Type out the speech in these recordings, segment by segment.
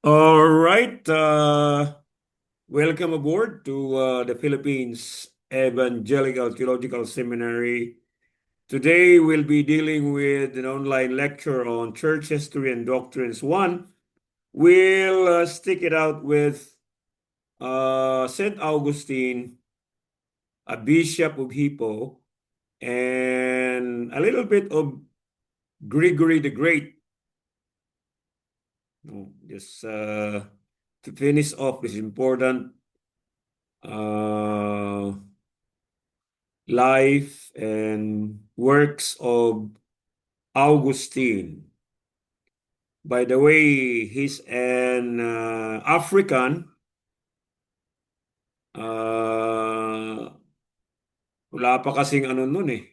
All right. Welcome aboard to the Philippines Evangelical Theological Seminary. Today we'll be dealing with an online lecture on Church History and Doctrines 1. We'll stick it out with St. Augustine, a Bishop of Hippo, and a little bit of Gregory the Great. Just to finish off this important uh, life and works of Augustine. By the way, he's an African. Wala pa kasing ano nun eh.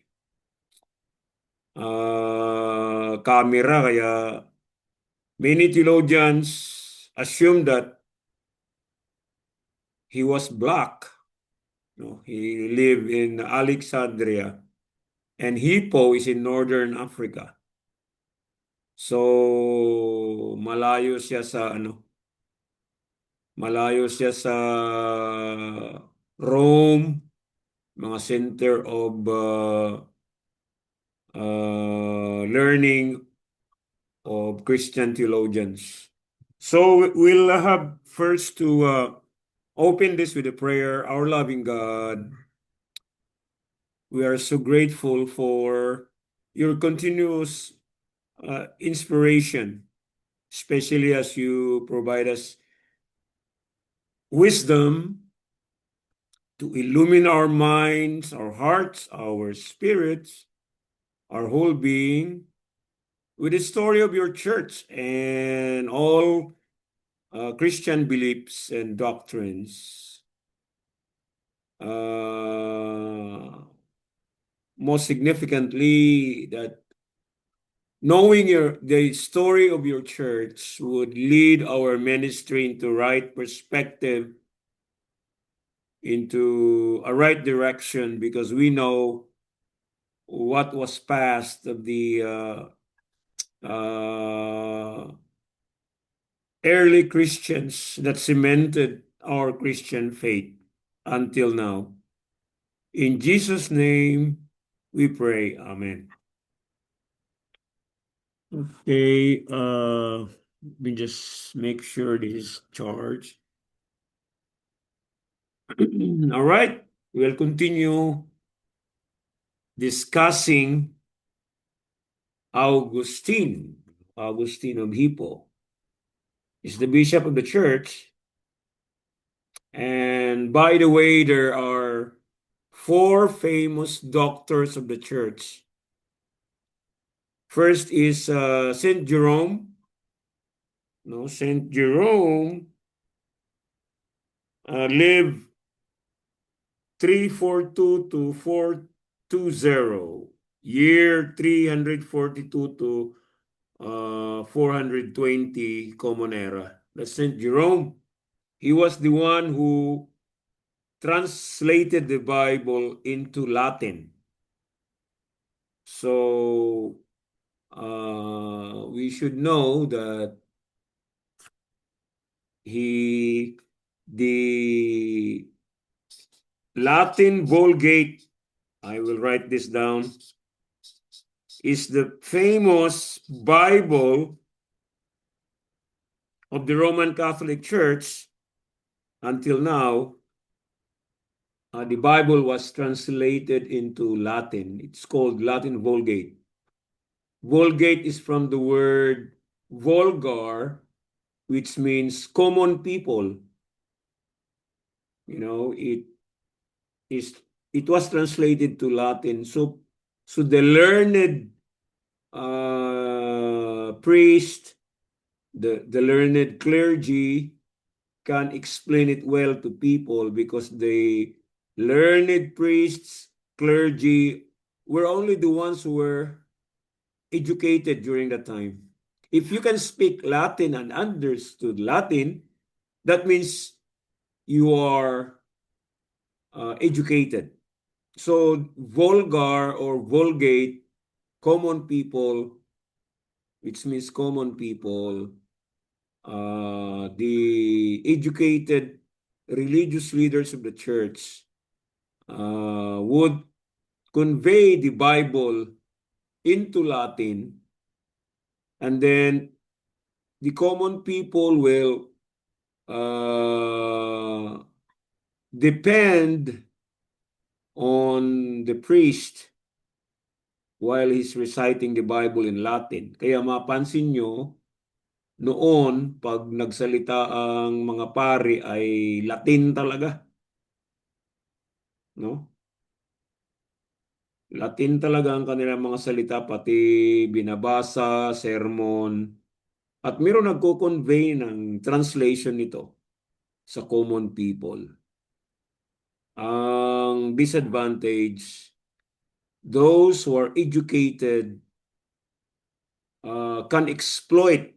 Camera, kaya many theologians assume that he was black. No, he lived in Alexandria, and Hippo is in northern Africa. So malayo siya sa Rome, mga center of learning of Christian theologians. So we'll have first to open this with a prayer. Our loving God, we are so grateful for your continuous inspiration, especially as you provide us wisdom to illumine our minds, our hearts, our spirits, our whole being with the story of your church and all Christian beliefs and doctrines. Most significantly, that knowing the story of your church would lead our ministry into right perspective, into a right direction, because we know what was past of the early Christians that cemented our Christian faith until now. In Jesus' name we pray. Amen. Okay, we just make sure this is charged. All right, we'll continue discussing Augustine of Hippo. He's the bishop of the church. And by the way, there are 4 famous doctors of the church. First is Saint Jerome. No, Saint Jerome lived 342 to 420, year 342 to 420 Common Era. That's Saint Jerome. He was the one who translated the Bible into Latin. So we should know that the Latin Vulgate, I will write this down, is the famous Bible of the Roman Catholic Church. Until now, the Bible was translated into Latin. It's called Latin Vulgate. Vulgate is from the word vulgar, which means common people. You know, it was translated to Latin. So the learned priest, the learned clergy can explain it well to people, because the learned priests, clergy, were only the ones who were educated during that time. If you can speak Latin and understood Latin, that means you are educated. So vulgar or vulgate, common people, which means common people, the educated religious leaders of the church would convey the Bible into Latin, and then the common people will depend on the priest while he's reciting the Bible in Latin. Kaya mapansin nyo, noon, pag nagsalita ang mga pari ay Latin talaga, no? Latin talaga ang kanilang mga salita, pati binabasa, sermon, at mayroon nagko-convey ng translation nito sa common people. Ang disadvantage, those who are educated can exploit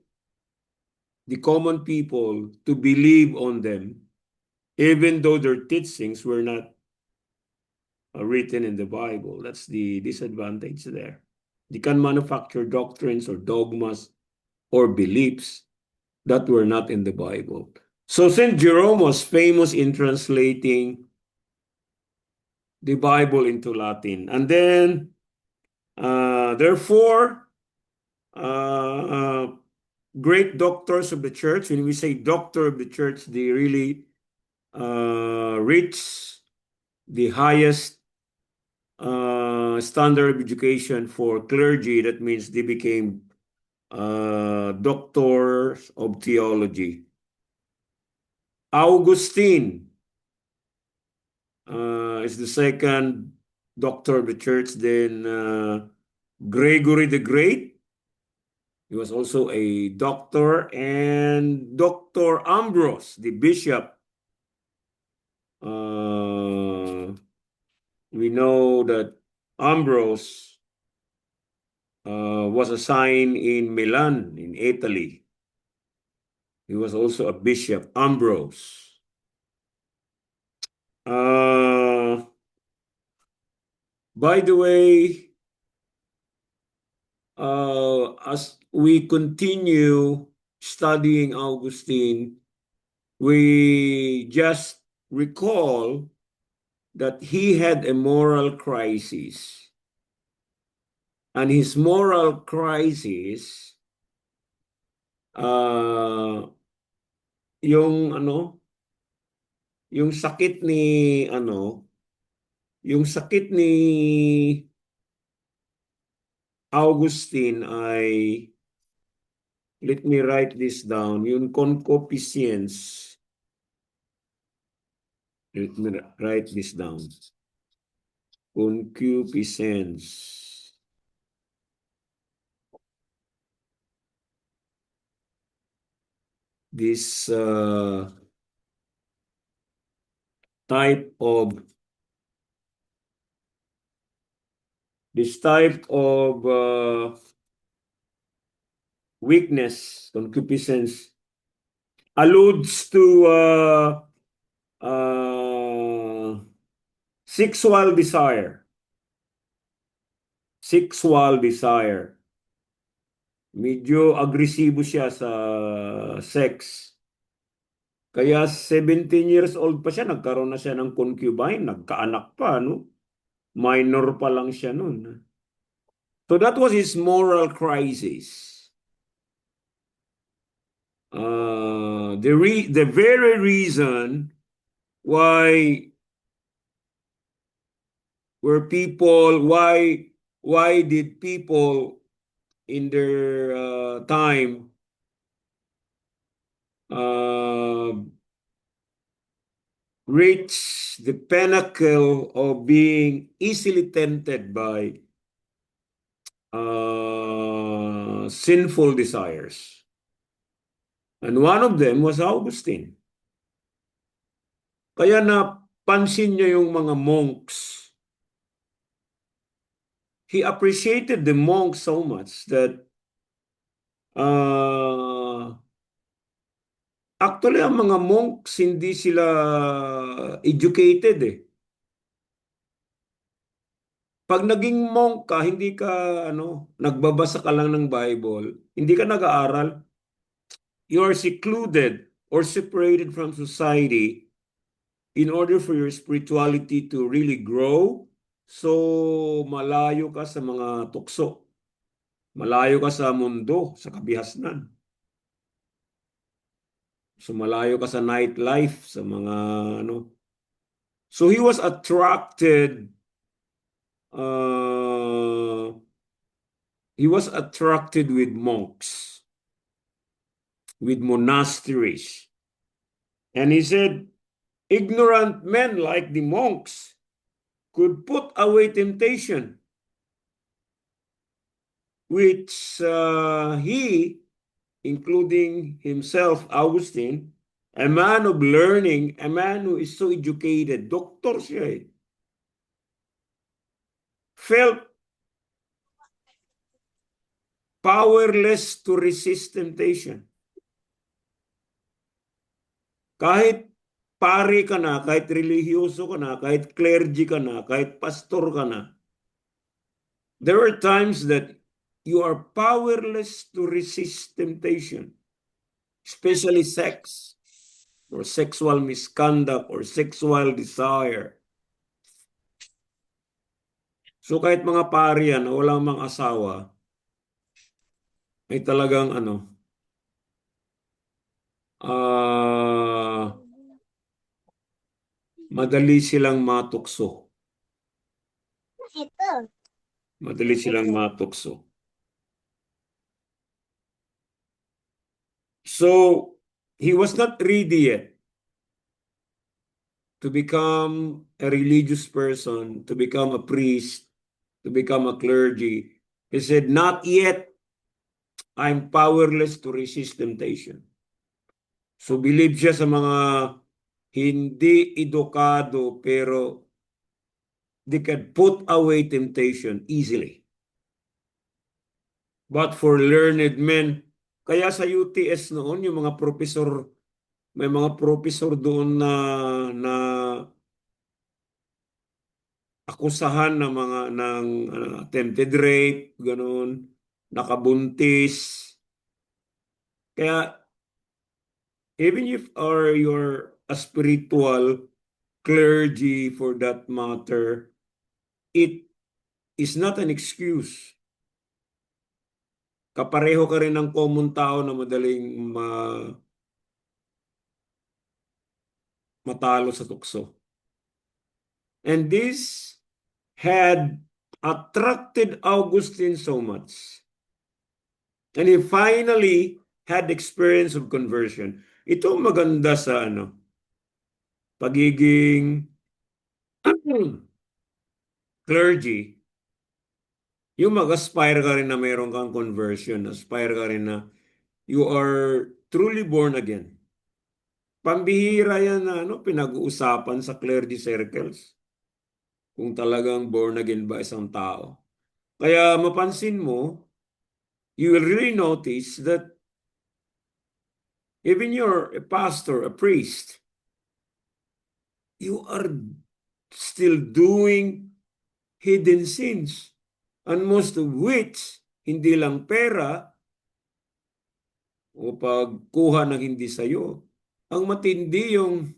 the common people to believe on them, even though their teachings were not written in the Bible. That's the disadvantage there. They can manufacture doctrines or dogmas or beliefs that were not in the Bible. So St. Jerome was famous in translating the Bible into Latin. And then, therefore, great doctors of the church, when we say doctor of the church, they really reach the highest standard of education for clergy. That means they became doctors of theology. Augustine is the second doctor of the church. Then Gregory the Great, he was also a doctor, and Dr. Ambrose, the bishop. We know that Ambrose was assigned in Milan, in Italy. He was also a bishop, Ambrose. By the way, as we continue studying Augustine, we just recall that he had a moral crisis. And his moral crisis, yung sakit ni yung sakit ni Augustine ay, let me write this down, yung concupiscence. Let me write this down. Concupiscence. This type of weakness, concupiscence, alludes to sexual desire. Sexual desire. Medyo agresibo siya sa sex. Kaya 17 years old pa siya, nagkaroon na siya ng concubine, nagkaanak pa, no? Minor pa lang siya noon. So that was his moral crisis. The very reason why did people in their time reach the pinnacle of being easily tempted by sinful desires. And one of them was Augustine. Kaya napansin niya yung mga monks. He appreciated the monks so much that actually ang mga monks hindi sila educated eh. Pag naging monk ka, hindi ka nagbabasa ka lang ng Bible, hindi ka nag-aaral. you are secluded or separated from society in order for your spirituality to really grow. So, malayo ka sa mga tukso. Malayo ka sa mundo, sa kabihasnan. So, malayo ka sa nightlife, sa mga ano. So, uh, he was attracted with monks, with monasteries. And he said, ignorant men like the monks could put away temptation, which he, including himself, Augustine, a man of learning, a man who is so educated, doktor siya felt powerless to resist temptation. Kahit pari ka na, kahit relihiyoso ka na, kahit clergy ka na, kahit pastor ka na, there are times that you are powerless to resist temptation, especially sex or sexual misconduct or sexual desire. So kahit mga pari yan na walang mga asawa, ay talagang ah madali silang matukso. Madali silang matukso. So, he was not ready yet to become a religious person, to become a priest, to become a clergy. He said, not yet. I'm powerless to resist temptation. So, believe siya sa mga hindi edukado pero they can put away temptation easily. But for learned men, kaya sa UTS noon, yung mga professor, may mga professor doon na akusahan ng mga attempted rape, ganun, nakabuntis. Kaya even if you're a spiritual clergy for that matter, it is not an excuse. Kapareho ka rin ng common tao na madaling matalo sa tukso. And this had attracted Augustine so much. And he finally had experience of conversion. Ito maganda sa pagiging clergy. Yung mag-aspire ka rin na mayroon kang conversion. Aspire ka rin na you are truly born again. Pambihira yan na pinag-uusapan sa clergy circles. Kung talagang born again ba isang tao. Kaya mapansin mo, you will really notice that even you're a pastor, a priest, you are still doing hidden sins. And most of which, hindi lang pera o pagkuha ng hindi sa'yo. Ang matindi yung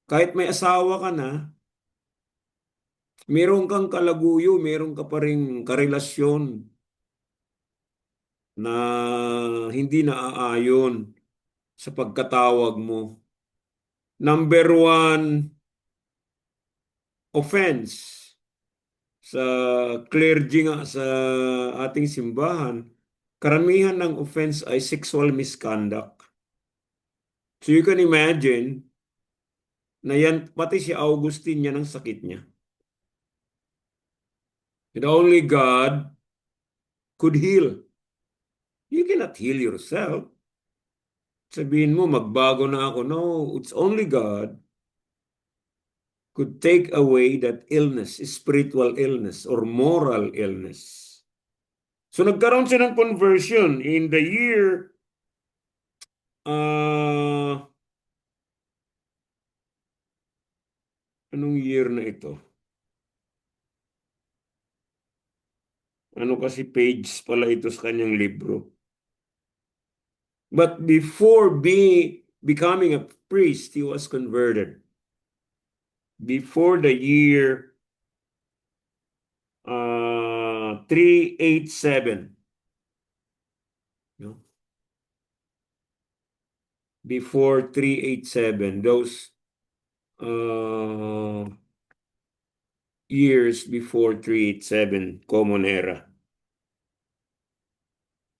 kahit may asawa ka na, meron kang kalaguyo, meron ka pa ring karelasyon na hindi naaayon sa pagkatawag mo. Number one offense sa clergy nga sa ating simbahan, karamihan ng offense ay sexual misconduct. So you can imagine na yan, pati si Augustine yan ang sakit niya. And only God could heal. You cannot heal yourself. Sabihin mo, magbago na ako. No, it's only God could take away that illness, spiritual illness or moral illness. So nagkaroon siya ng conversion in the year anong year na ito? Ano kasi page pala ito sa kanyang libro? But before becoming a priest, he was converted. Before the year 387. No? Before 387, those years before 387, Common Era.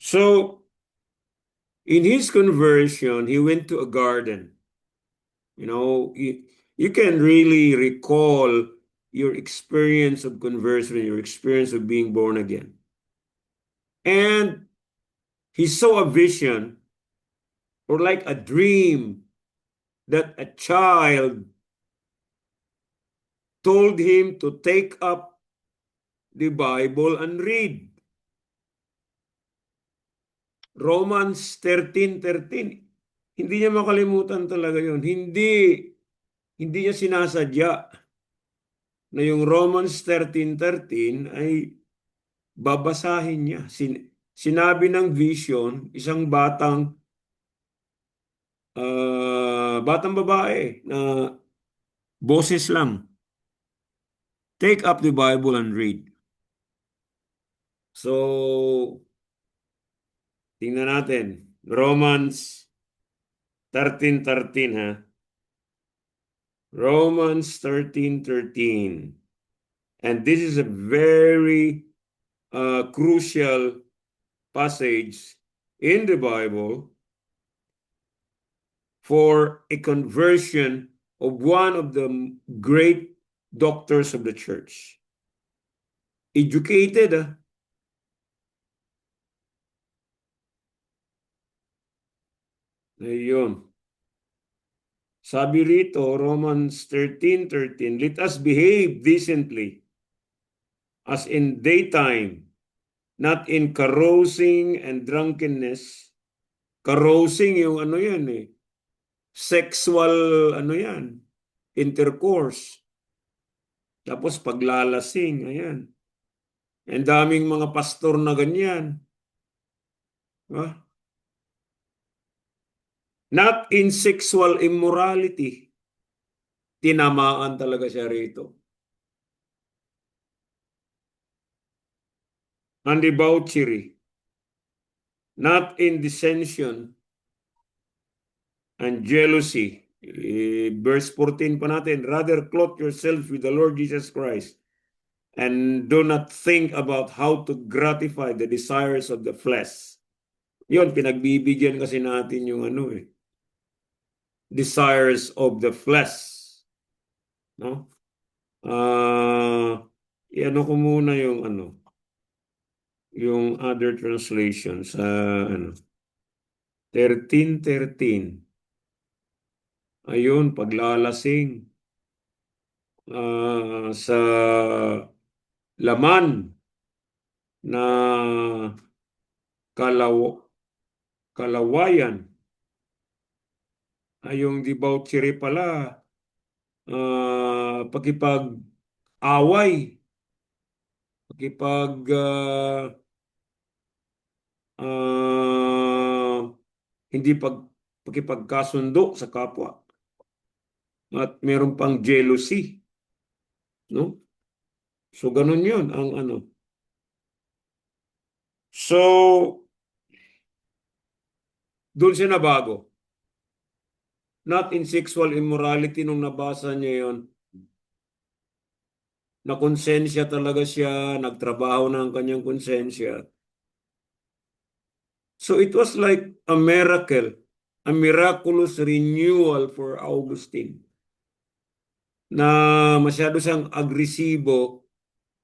So, in his conversion, he went to a garden. You can really recall your experience of conversion, your experience of being born again. And he saw a vision or like a dream that a child told him to take up the Bible and read. Romans 13:13. Hindi niya makalimutan talaga yun. Hindi niya sinasadya na yung Romans 13:13 ay babasahin niya. Sinabi ng vision, isang batang babae na boses lang. Take up the Bible and read. So, tingnan natin. Romans 13:13, ha? Romans 13:13. And this is a very crucial passage in the Bible for a conversion of one of the great doctors of the church. Educated. Ayun. Sabi rito, Romans 13:13, let us behave decently as in daytime, not in carousing and drunkenness. Carousing yung ano yan eh. Sexual ano yan. Intercourse. Tapos paglalasing, ayan. Ang daming mga pastor na ganyan. Diba? Not in sexual immorality. Tinamaan talaga siya rito. And debauchery. Not in dissension and jealousy. Verse 14 pa natin, rather clothe yourselves with the Lord Jesus Christ and do not think about how to gratify the desires of the flesh. Yun, pinagbibigyan kasi natin yung desires of the flesh. No? Ano ko muna yung other translations. 13:13. Ayun, paglalasing. Sa laman na kalawayan. Ay yung debauchery pala, pakipag-away, hindi pakipagkasundo sa kapwa. At meron pang jealousy. No? So, ganun yun ang So, doon siya nabago. Not in sexual immorality nung nabasa niya yon. Na konsensya talaga siya, nagtrabaho na ang kanyang konsensya. So it was like a miracle, a miraculous renewal for Augustine. Na masyado siyang agresibo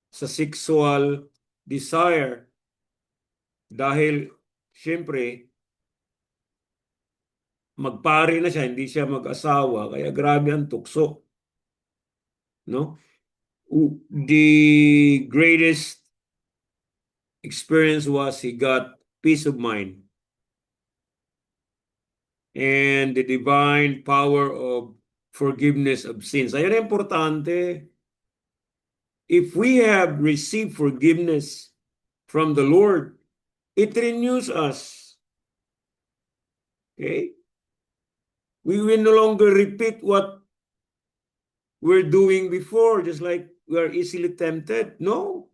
sa sexual desire dahil siyempre magpari na siya, hindi siya mag-asawa, kaya grabe ang tukso. No? The greatest experience was he got peace of mind and the divine power of forgiveness of sins. Ayan ang importante. If we have received forgiveness from the Lord, it renews us. Okay? We will no longer repeat what we're doing before, just like we are easily tempted. No.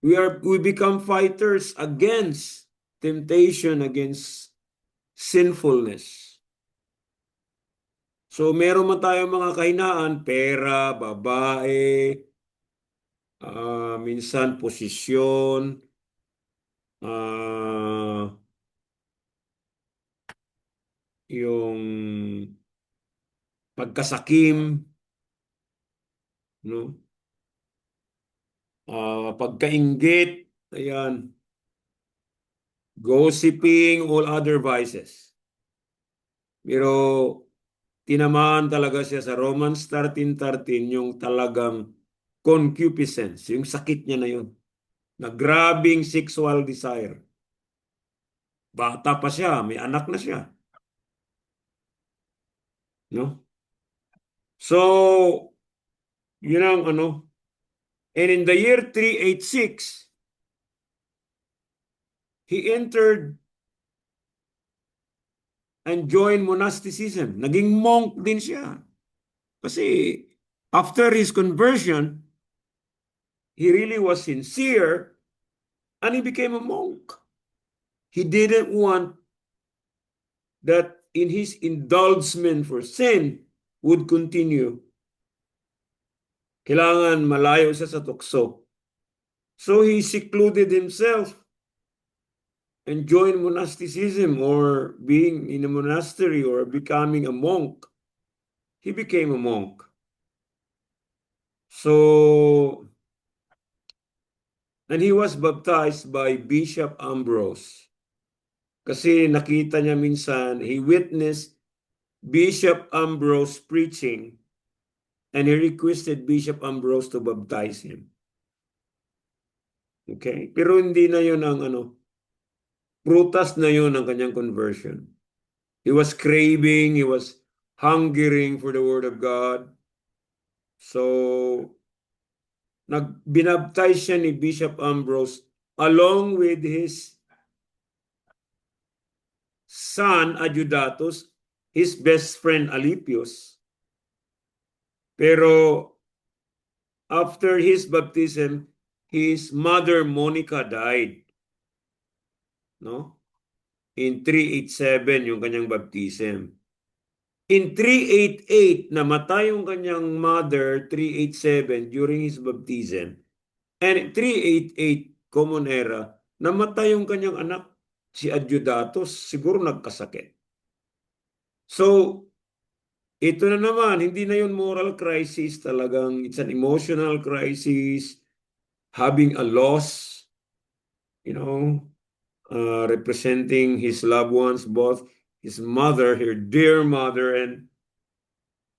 We become fighters against temptation, against sinfulness. So meron man tayong mga kahinaan, pera, babae, minsan posisyon, ah, yung pagkasakim, no? Pagkainggit, ayan, gossiping, all other vices. Pero tinamaan talaga siya sa Romans 13:13, yung talagang concupiscence, yung sakit niya na yun, na grabing sexual desire. Bata pa siya, may anak na siya, no? So, yun ang ano. And in the year 386, he entered and joined monasticism. Naging monk din siya. Kasi after his conversion, he really was sincere and he became a monk. He didn't want that in his indulgement for sin would continue. Kailangan malayo siya sa tukso. So he secluded himself and joined monasticism, or being in a monastery or becoming a monk. He became a monk. So, and he was baptized by Bishop Ambrose. Kasi nakita niya minsan, he witnessed Bishop Ambrose preaching and he requested Bishop Ambrose to baptize him. Okay? Pero hindi na yun ang ano, prutas na yun ang kanyang conversion. He was craving, he was hungering for the Word of God. So, binaptize siya ni Bishop Ambrose along with his son Adjudatus, his best friend Alipios. Pero after his baptism, his mother Monica died. No? In 387 yung kanyang baptism. In 388, namatay yung kanyang mother, 387, during his baptism. And in 388, Common Era, namatay yung kanyang anak, si Adjudatus, siguro nagkasakit. So, ito na naman, hindi na yun moral crisis, talagang it's an emotional crisis, having a loss, you know, representing his loved ones, both his mother, her dear mother, and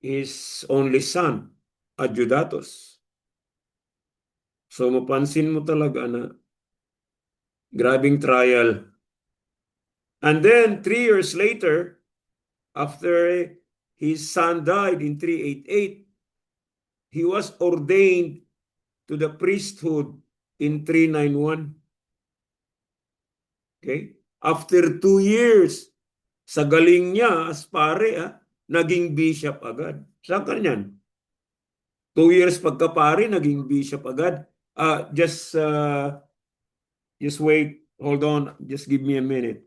his only son, Adjudatus. So mapansin mo talaga na grabing trial. And then 3 years later, after his son died in 388, he was ordained to the priesthood in 391. Okay? After 2 years, sa galing niya as pare, naging bishop agad. Saan ka niyan? 2 years pagka-pare, naging bishop agad. Just wait, hold on, just give me a minute.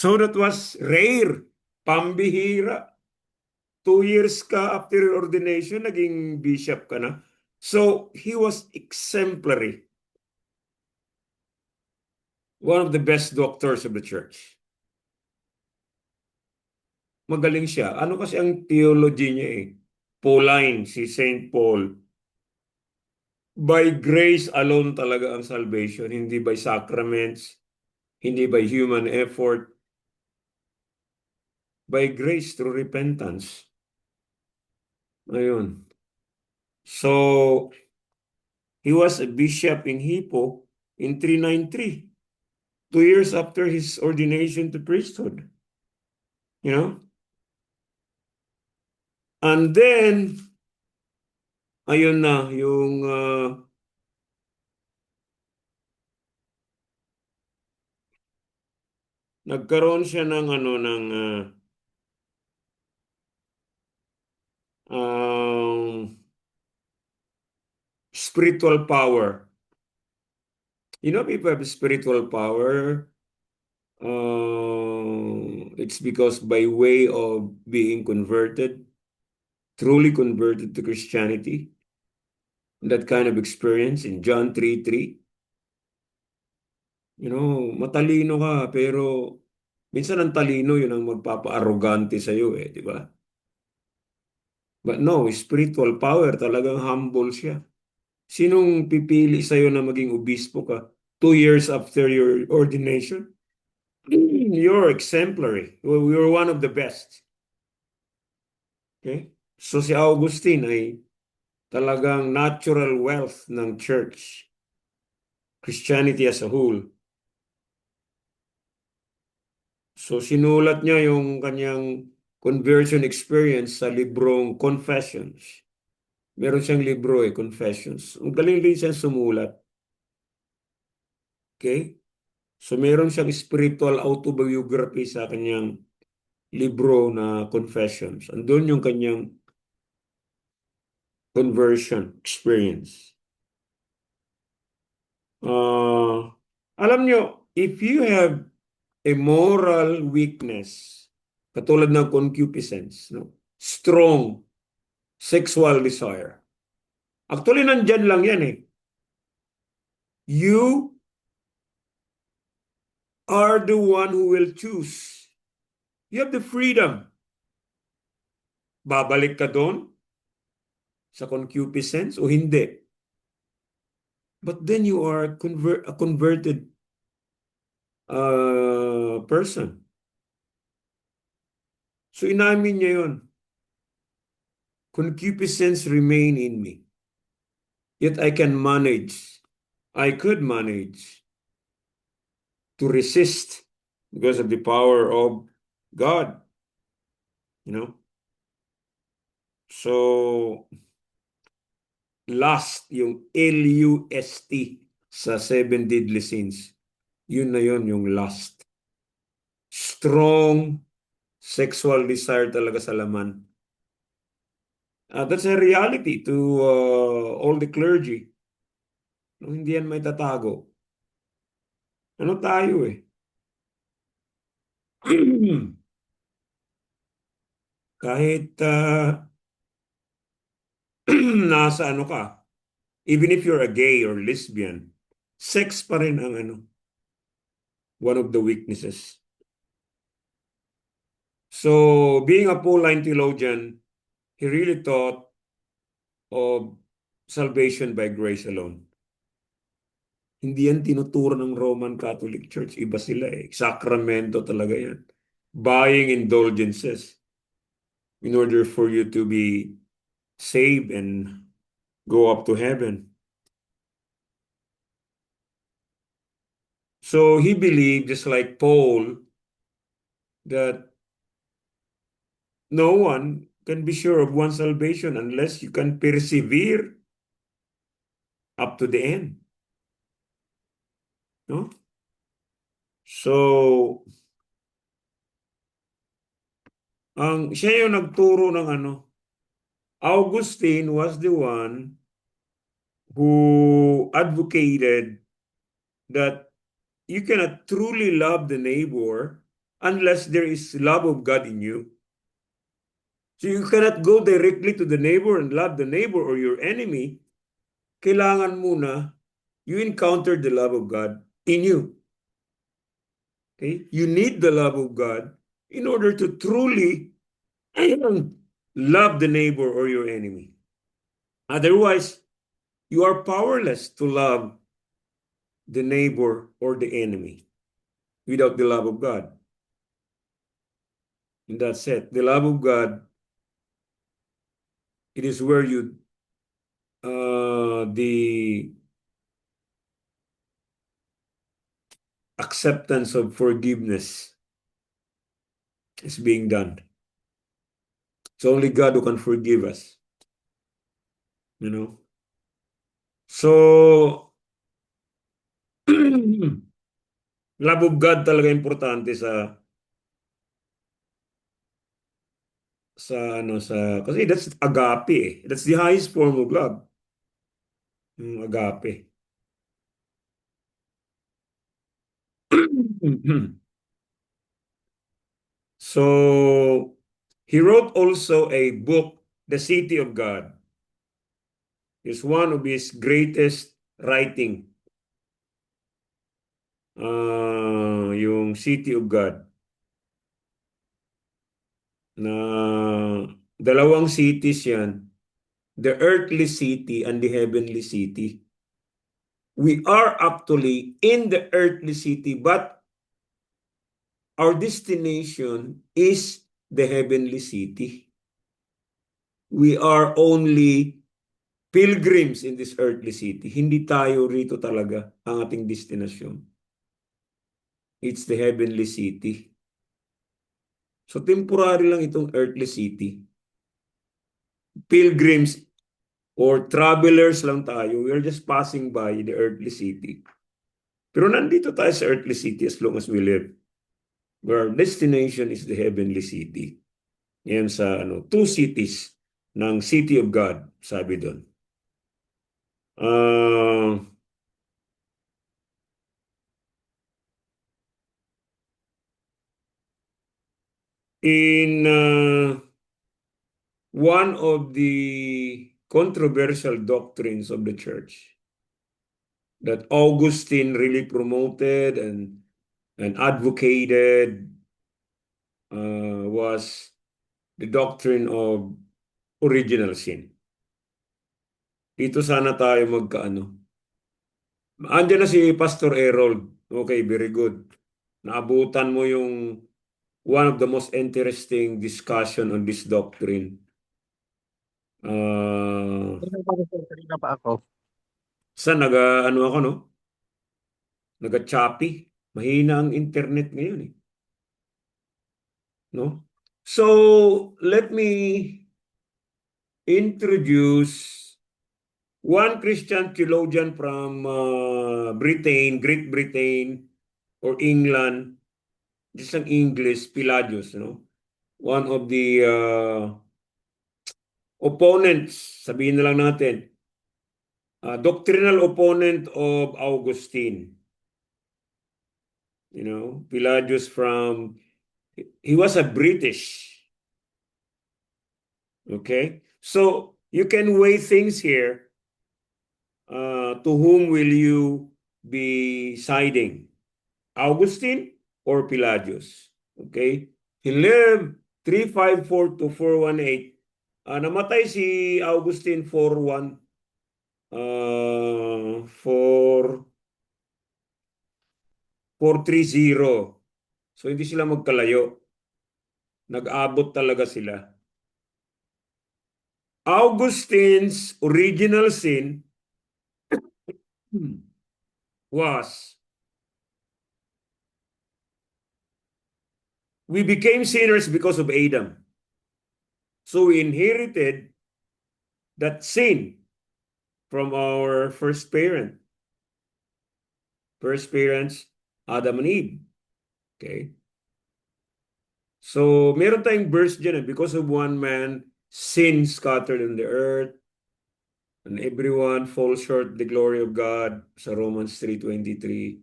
So that was rare, pambihira. 2 years ka after your ordination, naging bishop ka na. So he was exemplary. One of the best doctors of the church. Magaling siya. Ano kasi ang theology niya eh? Pauline, si Saint Paul. By grace alone talaga ang salvation, hindi by sacraments, hindi by human effort, by grace through repentance. Ayun. So he was a bishop in Hippo in 393, 2 years after his ordination to priesthood. You know? And then, ayun na, yung nagkaroon siya ng ano ng um, spiritual power. You know, people have spiritual power. It's because by way of being converted, truly converted to Christianity, that kind of experience in John 3:3. You know, matalino ka, pero minsan ang talino yun ang magpapa-arrogante sa'yo di ba? But no, spiritual power, talagang humble siya. Sinong pipili sa'yo na maging obispo ka 2 years after your ordination? You're exemplary. You're one of the best. Okay? So si Augustine ay talagang natural wealth ng church. Christianity as a whole. So sinulat niya yung kanyang conversion experience sa librong Confessions. Meron siyang libro Confessions. Ang galing din siya sumulat. Okay? So meron siyang spiritual autobiography sa kanyang libro na Confessions. Andun yung kanyang conversion experience. Alam nyo, if you have a moral weakness, katulad ng concupiscence, no? Strong sexual desire. Actually, nandyan lang yan You are the one who will choose. You have the freedom. Babalik ka doon sa concupiscence o hindi. But then you are a converted person. So inamin niya yun. Concupiscence remain in me. Yet I can manage. I could manage to resist because of the power of God. You know? So, lust, yung L-U-S-T sa 7 deadly sins. Yun na yun, yung lust. Strong sexual desire talaga sa laman. That's a reality to all the clergy. No, hindi yan may tatago. Ano tayo Kahit nasa ano ka, even if you're a gay or lesbian, sex pa rin ang one of the weaknesses. So, being a Pauline theologian, he really thought of salvation by grace alone. Hindi yan tinuturo ng Roman Catholic Church. Iba sila Sakramento talaga yan. Buying indulgences in order for you to be saved and go up to heaven. So he believed, just like Paul, that no one can be sure of one's salvation unless you can persevere up to the end. No? So, siya yung nagturo ng Augustine was the one who advocated that you cannot truly love the neighbor unless there is love of God in you. So you cannot go directly to the neighbor and love the neighbor or your enemy. Kailangan muna you encounter the love of God in you. Okay? You need the love of God in order to truly love the neighbor or your enemy. Otherwise, you are powerless to love the neighbor or the enemy without the love of God. And that's it. The love of God, it is where you the acceptance of forgiveness is being done. It's only God who can forgive us, you know. So, love of God talaga importante sa kasi that's agape eh. That's the highest form of love. Yung agape. So, he wrote also a book, The City of God. It's one of his greatest writing, yung City of God, na dalawang cities yan, the earthly city and the heavenly city. We are actually in the earthly city, but our destination is the heavenly city. We are only pilgrims in this earthly city. Hindi tayo rito talaga ang ating destinasyon. It's the heavenly city. So temporary lang itong earthly city. Pilgrims or travelers lang tayo. We're just passing by the earthly city. Pero nandito tayo sa earthly city as long as we live. Where our destination is the heavenly city. Yan sa two cities ng City of God, sabi doon. Uh, in one of the controversial doctrines of the church that Augustine really promoted and advocated was the doctrine of original sin. Dito sana tayo magkaano. Andiyan na si Pastor Errol. Okay, very good. Naabutan mo yung one of the most interesting discussion on this doctrine. Kanina pa ako. Ano ako, no? Naga-choppy. Mahina ang internet ngayon, eh. No? So, let me introduce one Christian theologian from Britain, Great Britain, or England, just ang English, Pelagius, no? One of the opponents, sabihin na lang natin, doctrinal opponent of Augustine. Pelagius he was a British. Okay? So, you can weigh things here. To whom will you be siding? Augustine or Pelagius? Okay? He lived 354 to 418. Namatay si Augustine 41 430. So hindi sila magkalayo. Nag-abot talaga sila. Augustine's original sin was we became sinners because of Adam. So we inherited that sin from our first parent. First parents, Adam and Eve. Okay? So, meron tayong verse dyan, because of one man, sin scattered on the earth, and everyone falls short the glory of God, sa Romans 3:23.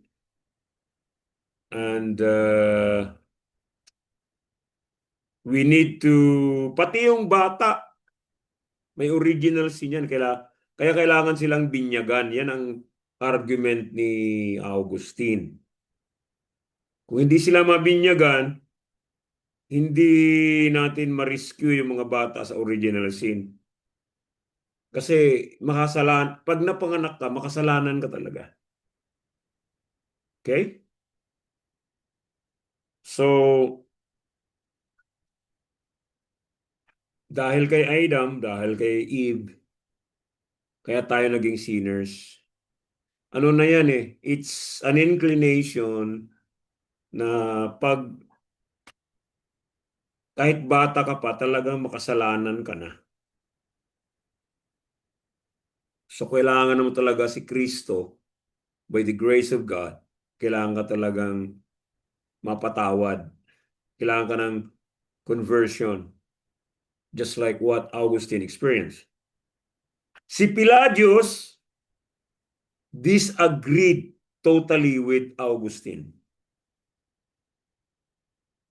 And we need to, pati yung bata, may original sin yan. Kaya kailangan silang binyagan. Yan ang argument ni Augustine. Kung hindi sila mabinyagan, hindi natin ma-rescue yung mga bata sa original sin. Kasi pag napanganak ka, makasalanan ka talaga. Okay? So, dahil kay Adam, dahil kay Eve, Kaya tayo naging sinners. Ano na yan eh? It's an inclination na pag kahit bata ka pa, talagang makasalanan ka na. So, kailangan mo talaga si Kristo, by the grace of God, kailangan ka talagang mapatawad. Kailangan ka ng conversion, just like what Augustine experienced. Si Pelagius disagreed totally with Augustine.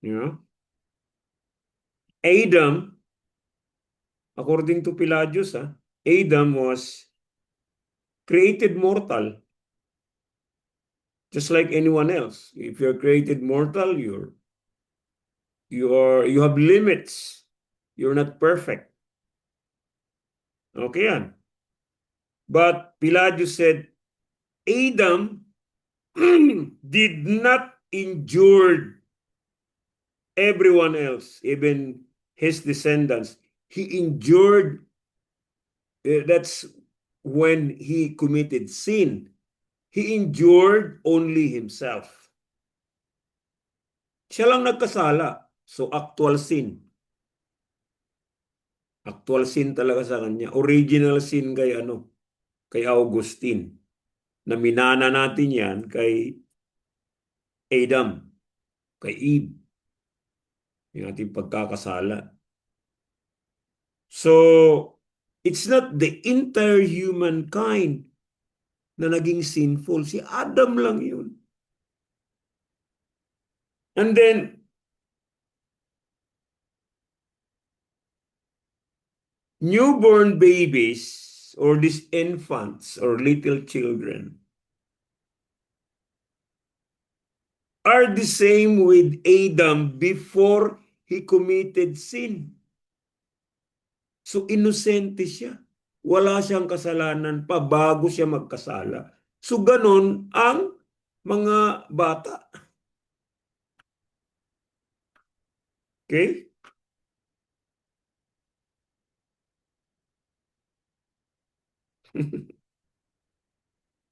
You know? Adam, according to Pelagius, Adam was created mortal, just like anyone else. If you're created mortal, you have limits. You're not perfect. Okay yan. But Pelagius said, Adam did not injure everyone else, even his descendants. He injured, that's when he committed sin. He injured only himself. Siya lang nagkasala. So, actual sin. Actual sin talaga sa kanya. Original sin kay Augustine. Na minana natin yan kay Adam, kay Eve. Yung ating pagkakasala. So, it's not the entire humankind na naging sinful. Si Adam lang yun. And then, newborn babies or these infants or little children are the same with Adam before he committed sin. So, inosente siya. Wala siyang kasalanan pa bago siya magkasala. So, ganun ang mga bata. Okay?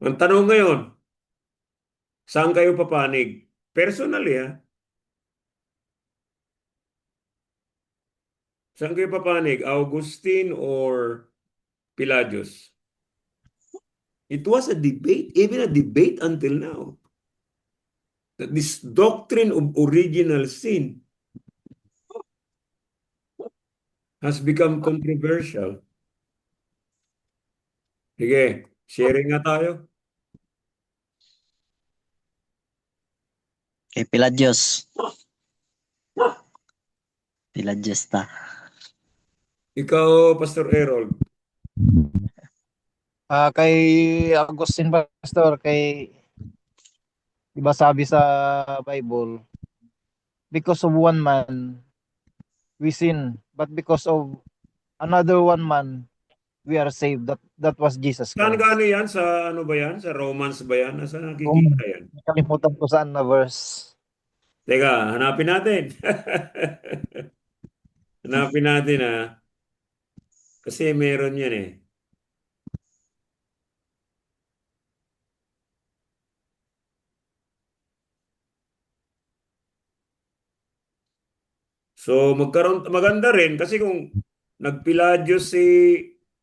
Ang tanong ngayon, saan kayo papanig? Personally, saan kayo papanig? Augustine or Pelagius? It was a debate, even a debate until now. That this doctrine of original sin has become controversial. Sige, sharing nga tayo. Kay Pelagius. Pelagius ta. Ikaw, Pastor Errol. Kay Agustin Pastor, diba sabi sa Bible, because of one man, we sin. But because of another one man, we are saved. That was Jesus Saan Christ. gaano yan? Sa ano ba yan? Sa Romans ba yan? Saan nakikita yan? Nakalimutan ko saan na verse. Teka, hanapin natin. Hanapin natin Kasi meron yan eh. So maganda rin kasi kung nagpiladyos si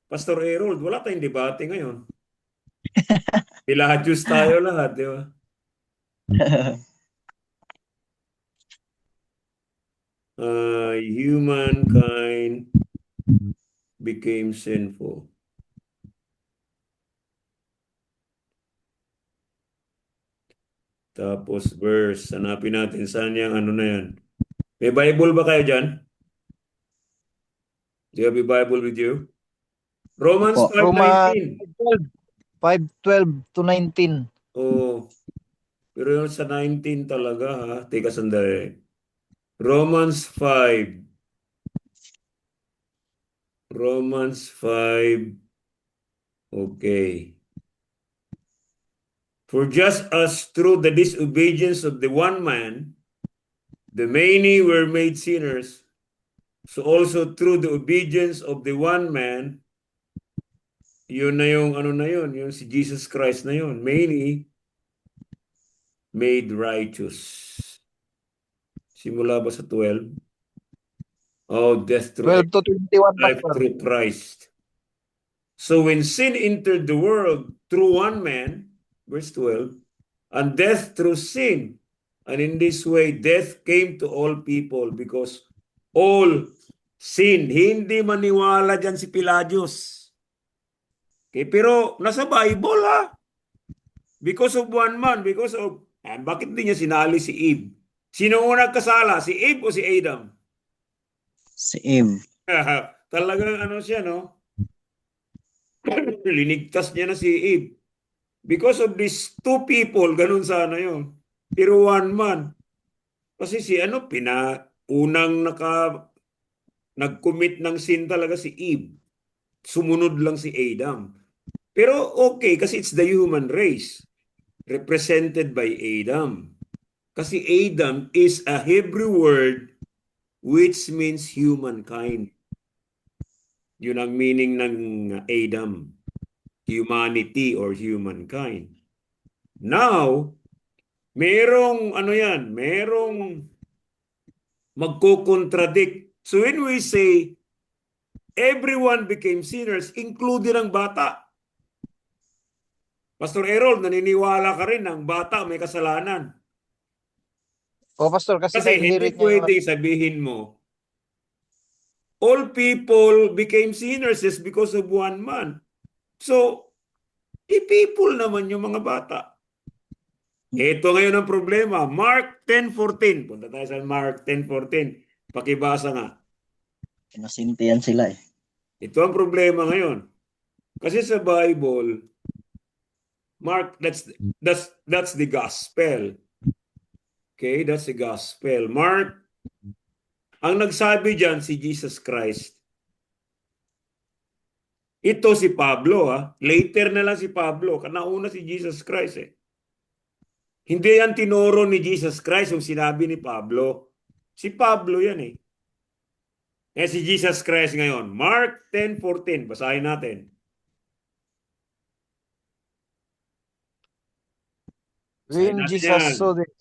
Pastor Harold, wala tayong debate ngayon. Piladyos tayo lahat, di ba? Humankind became sinful. Tapos verse, hanapin natin saan yung ano na yan. May Bible ba kayo dyan? Do you have a Bible with you? Romans Opo. 5:19. 5:12 to 19. Oh, pero yun sa 19 talaga ha. Teka sandali. Romans 5. Romans 5. Okay. For just as through the disobedience of the one man, the many were made sinners, so also through the obedience of the one man, Yun na yung ano na yun, yung si Jesus Christ na yun. Many made righteous. Simula ba sa 12? Oh, death through 12 to 21, life Pastor. through Christ. So when sin entered the world through one man, verse 12, and death through sin, and in this way death came to all people because all sinned. Hindi maniwala dyan si Pelagius. Okay, pero nasa Bible ha. Because of one man, because of... bakit di niya sinali si Eve? Sino ang nagkasala? Si Eve o si Adam? Si Eve. Talagang ano siya, no? Linigtas niya na si Eve. Because of these two people, ganun sana yun. Pero one man. Kasi si ano, unang nag-commit ng sin talaga si Eve. Sumunod lang si Adam. Pero okay, kasi it's the human race represented by Adam. Kasi Adam is a Hebrew word which means humankind. Yun ang meaning ng Adam. Humanity or humankind. Now, merong ano yan, merong magko-contradict. So when we say everyone became sinners, including ang bata. Pastor Errol, naniniwala ka rin ng bata may kasalanan. O, Pastor, kasi Kasi hindi na-inherit niya yung... pwede sabihin mo, all people became sinners just because of one man. So, the people naman yung mga bata. Ito ngayon ang problema. Mark 10:14. Punta tayo sa Mark 10:14. Pakibasa nga. Pinasintihan sila eh. Ito ang problema ngayon. Kasi sa Bible, Mark, that's the gospel. Okay, that's the gospel. Mark, ang nagsabi diyan si Jesus Christ. Ito si Pablo ha. Later na lang si Pablo. Kanauna si Jesus Christ eh. Hindi yan tinuro ni Jesus Christ yung sinabi ni Pablo. Si Pablo yan eh. Eh si Jesus Christ ngayon. Mark 10:14. Basahin natin. Basahin When natin Jesus yan. saw this,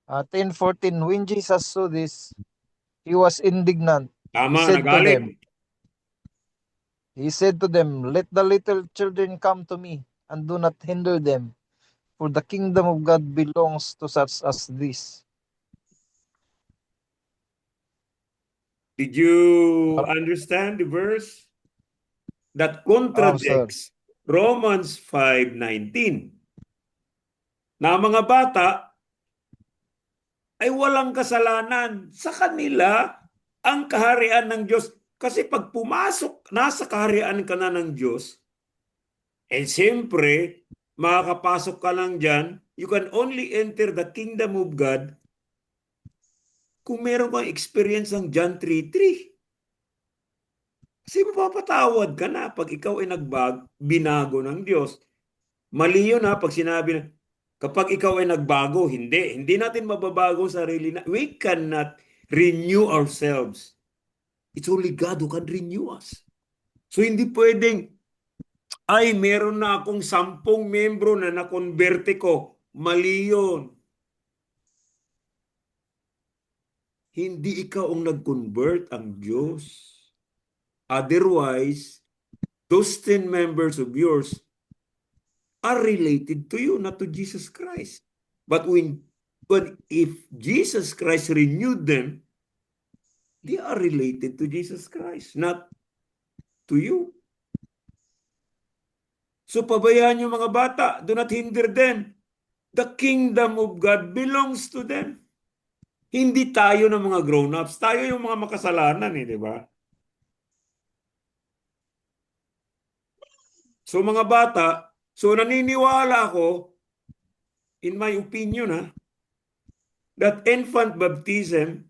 10:14, when Jesus saw this, he was indignant. Tama, said to them, nagalit. He said to them, let the little children come to me, and do not hinder them, for the kingdom of God belongs to such as this. Did you understand the verse? That Sir. contradicts Romans 5:19. Na ang mga bata ay walang kasalanan. Sa kanila ang kaharian ng Diyos. Kasi pag pumasok, nasa kaharian ka na ng Diyos, eh siyempre, makakapasok ka lang dyan, you can only enter the kingdom of God kung meron kang experience ng John 3:3. Kasi mapapatawad ka na pag ikaw ay binago ng Diyos. Mali yun ha, pag sinabi na, kapag ikaw ay nagbago, hindi natin mababago ang sarili na. We cannot renew ourselves. It's only God who can renew us. So hindi pwedeng, ay meron na akong 10 membro na nakonberte ko. Mali yun. Hindi ikaw ang nag-convert, ang Diyos. Otherwise, those 10 members of yours are related to you, not to Jesus Christ. But if Jesus Christ renewed them, they are related to Jesus Christ, not to you. So pabayaan yung mga bata. Do not hinder them. The kingdom of God belongs to them. Hindi tayo ng mga grown-ups. Tayo yung mga makasalanan eh, di ba? So mga bata, so naniniwala ako, in my opinion that infant baptism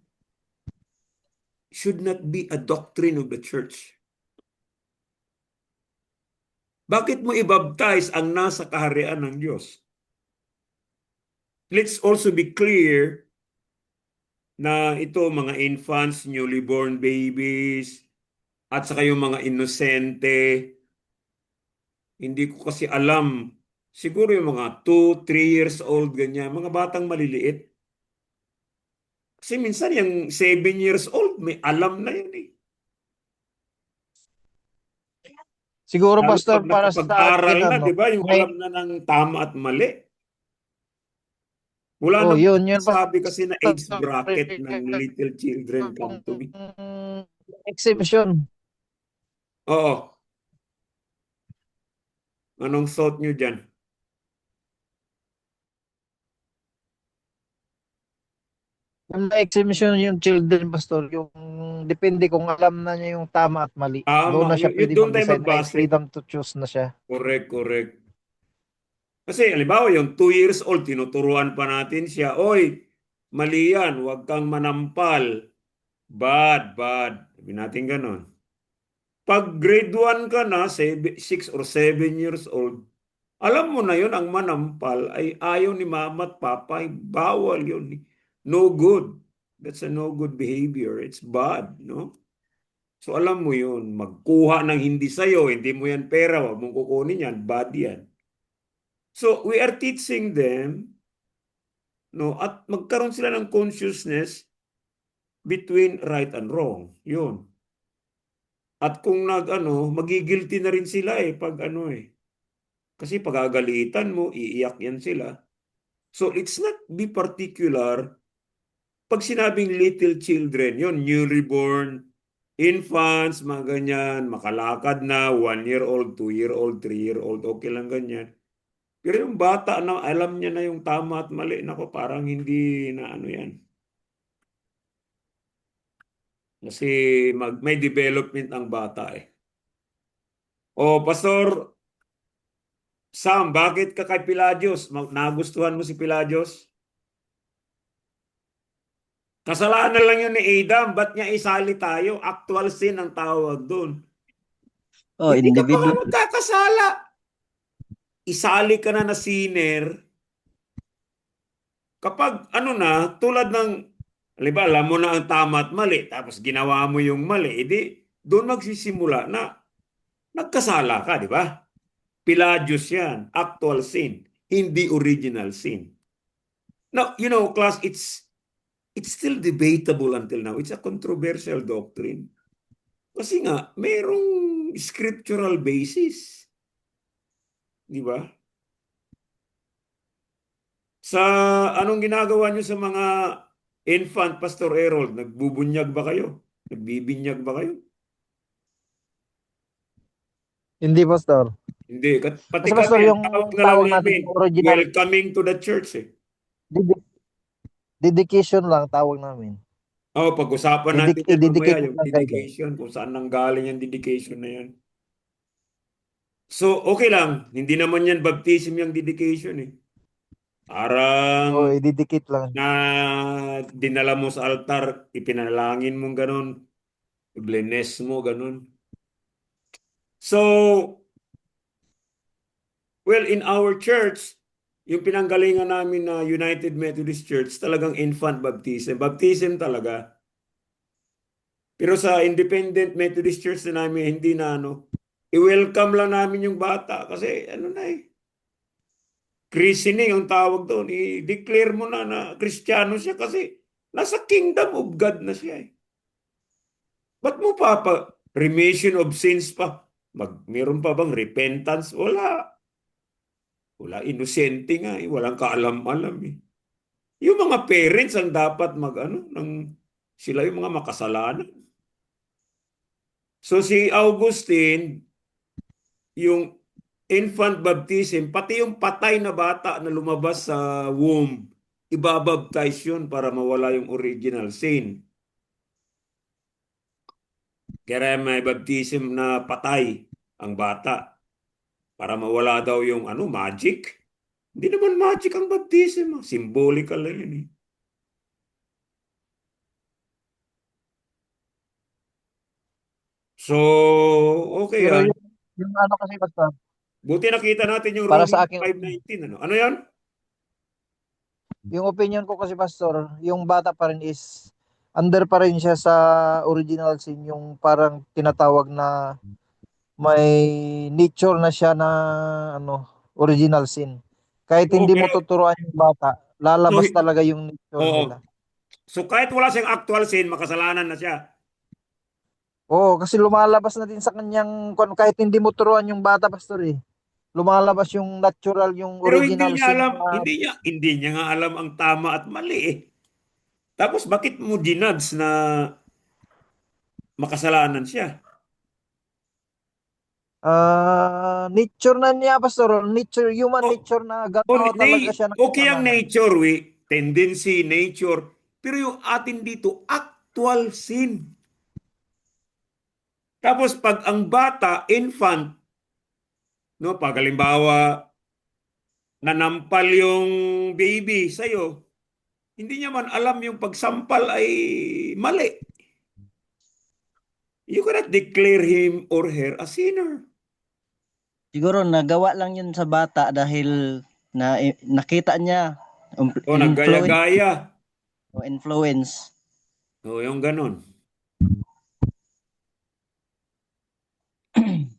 should not be a doctrine of the church. Bakit mo i-baptize ang nasa kaharian ng Diyos? Let's also be clear na ito mga infants, newly born babies, At saka yung mga inosente, hindi ko kasi alam. Siguro yung mga 2, 3 years old, ganyan. Mga batang maliliit. Kasi minsan yung 7 years old, may alam na yun eh. Siguro Lalo pastor pag para sa nakapag-aral akin na, di ano, ba? Yung may alam na ng tama at mali. Wala oh, namang yun sabi kasi na age pastor. bracket ng little children come to me. Exception. Oo. Anong thought nyo dyan? Yung exemption yung children pastor, yung depende kung alam na niya yung tama at mali. Tama. Doon na siya pwede Doon tayo mag-decide. May magbase. freedom to choose na siya. Correct, correct. Kasi, halimbawa, yung 2 years old, tinuturuan pa natin siya, oy, mali yan, huwag kang manampal. Bad, bad. Sabi natin ganon. Pag grade 1 ka na, 6 or 7 years old, alam mo na yun, ang manampal ay ayaw ni mama at papa, ay bawal yun. No good. That's a no good behavior. It's bad, no? So alam mo yun, magkuha ng hindi sa'yo, hindi mo yan pera, wag mong kukunin yan, bad yan. So we are teaching them, no, at magkaroon sila ng consciousness between right and wrong. Yun. At kung magigilty na rin sila pag kasi pagagalitan mo, iiyak yan sila. So it's not be particular. Pag sinabing little children, yun, newly born, infants, mga ganyan, makalakad na, 1-year-old, 2-year-old, 3-year-old, okay lang ganyan. Pero yung bata na alam niya na yung tama at mali, nako parang hindi na yan. Kasi may development ang bata eh. O, Pastor Sam, bakit ka kay Pelagius? Nagustuhan mo si Pelagius? Kasalanan lang yun ni Adam. Ba't niya isali tayo? Actual sin ang tawag doon. Oh, Hindi ka pa nga individual. magkakasala. Isali ka na na sinner. Kapag tulad ng, halimbawa, alam mo na ang tama at mali, tapos ginawa mo yung mali, edi doon magsisimula na nagkasala ka, di ba? Pelagius yan, actual sin, hindi original sin. Now, class, it's still debatable until now. It's a controversial doctrine. Kasi nga, mayroong scriptural basis. Di ba? Sa anong ginagawa nyo sa mga infant, Pastor Errol? Nagbubunyag ba kayo? Nagbibinyag ba kayo? Hindi pastor. Hindi. Pati Kasi kami, pastor ang yung tawag na lang tawag natin namin, yung original welcoming to the church eh. dedication lang tawag namin. Oh, pag-usapan natin yan mamaya, I-dedicate yung lang kayo dyan. dedication, kung saan nanggaling yung dedication na yan. So, okay lang. Hindi naman yan baptism yung dedication eh. Parang O, i-dedicate lang. na dinala mo sa altar, ipinalangin mo ganun, i-bless mo ganun. So, well, in our church, yung pinanggalingan namin na United Methodist Church, talagang infant baptism. Baptism talaga. Pero sa Independent Methodist Church na namin, hindi na i-welcome lang namin yung bata kasi christening ang tawag doon. I-declare mo na Kristiyano siya kasi nasa kingdom of God na siya eh. Ba't mo remission of sins pa? Meron pa bang repentance? Wala. Wala, inosente nga walang kaalam-alam eh. Yung mga parents ang dapat sila yung mga makasalanan. So si Augustine, yung infant baptism, pati yung patay na bata na lumabas sa womb, ibabaptize yun para mawala yung original sin. Kaya may baptism na patay ang bata para mawala daw yung magic. Hindi naman magic ang baptism. Symbolical lang yun eh. So, okay Pero yan. yung kasi pastor, Buti nakita natin yung para sa Romans akin, 5:19. Ano yan? yung opinion ko kasi pastor, yung bata pa rin is under pa rin siya sa original sin, yung parang tinatawag na may nature na siya na ano, original sin. Kahit Oo, hindi mo pero tuturuan yung bata, so, lalabas talaga yung nature oo. nila. So kahit wala siyang actual sin, makasalanan na siya. Oo, kasi lumalabas na din sa kanyang kahit hindi mo turuan yung bata, pastor eh. Lumalabas yung natural, yung Pero hindi original niya sin alam, na hindi niya nga alam ang tama at mali eh. Tapos bakit mo ginudge na makasalanan siya? nature na niya, pastor. Nature, human O, nature na o ganaw talaga siya ng okay ang kasalanan. nature, tendency, nature. Pero yung atin dito, actual sin. Tapos pag ang bata, infant, no, pag halimbawa, nanampal yung baby sa'yo, hindi niya man alam yung pagsampal ay mali. You cannot declare him or her a sinner. Siguro nagawa lang yun sa bata dahil nakita niya O influence naggaya-gaya. o influence. O yung ganun.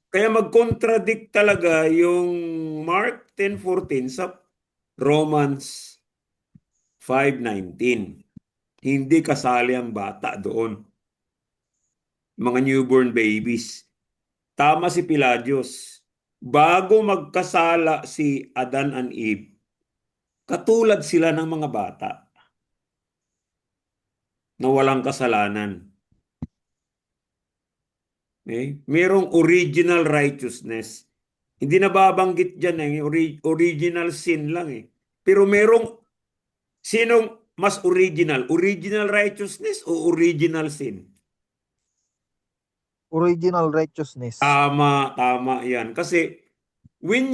Kaya mag-contradict talaga yung Mark 10:14 sa Romans 5:19. Hindi kasali ang bata doon. Mga newborn babies. Tama si Pelagius. Bago magkasala si Adan and Eve, katulad sila ng mga bata na walang kasalanan. Okay? Merong original righteousness. Hindi nababanggit dyan original sin lang eh. Pero sinong mas original? Original righteousness o original sin? Original righteousness. Tama yan. Kasi when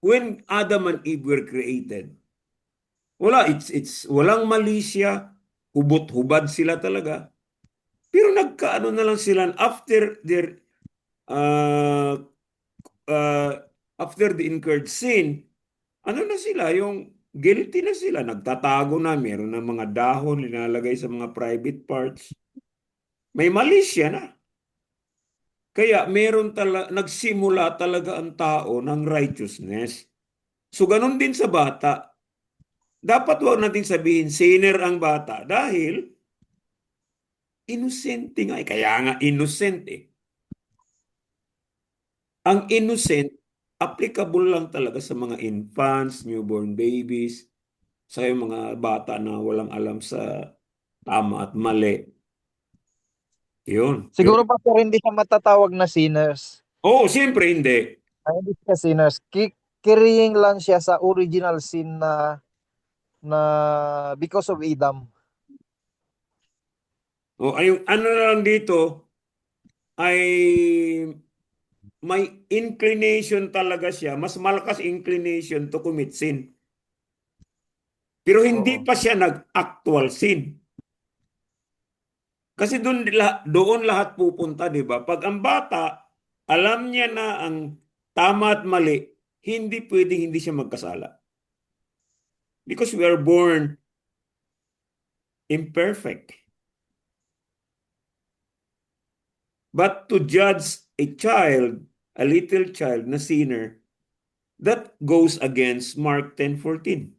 when Adam and Eve were created, walang mali siya, hubot-hubad sila talaga. Pero nagkaano na lang sila uh, uh, after the incurred sin, ano na sila, yung guilty na sila, nagtatago na, meron na mga dahon linalagay sa mga private parts. May mali siya na. Kaya nagsimula talaga ang tao ng righteousness. So ganun din sa bata. Dapat wag natin sabihin sinner ang bata dahil innocent nga eh. Kaya nga innocent eh. Ang innocent, applicable lang talaga sa mga infants, newborn babies, sa yung mga bata na walang alam sa tama at mali. Yun. Pero, Siguro pa hindi siya matatawag na sinners. siyempre hindi. Ay, hindi siya sinners. Carrying lang siya sa original sin na because of Adam. Yung ano na lang dito ay may inclination talaga siya, mas malakas inclination to commit sin. Pero hindi Oo. pa siya nag-actual sin. Kasi doon lahat pupunta, di ba? Pag ang bata, alam niya na ang tama at mali, hindi pwedeng hindi siya magkasala. Because we are born imperfect. But to judge a little child na sinner, that goes against Mark 10:14.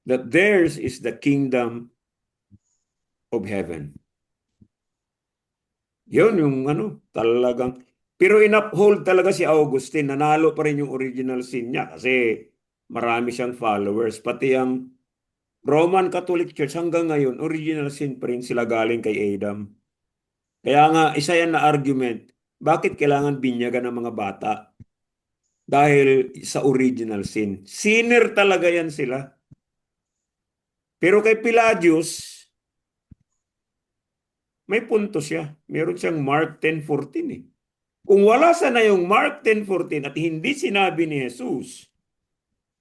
That theirs is the kingdom of heaven. Yun yung talagang. Pero in-uphold talaga si Augustine. Nanalo pa rin yung original sin niya kasi marami siyang followers. Pati ang Roman Catholic Church hanggang ngayon, original sin pa rin sila galing kay Adam. Kaya nga, isa yan na argument. Bakit kailangan binyagan ng mga bata? Dahil sa original sin. Sinner talaga yan sila. Pero kay Pelagius, may punto siya. Meron siyang Mark 10:14 eh. Kung wala sana yung Mark 10:14 at hindi sinabi ni Jesus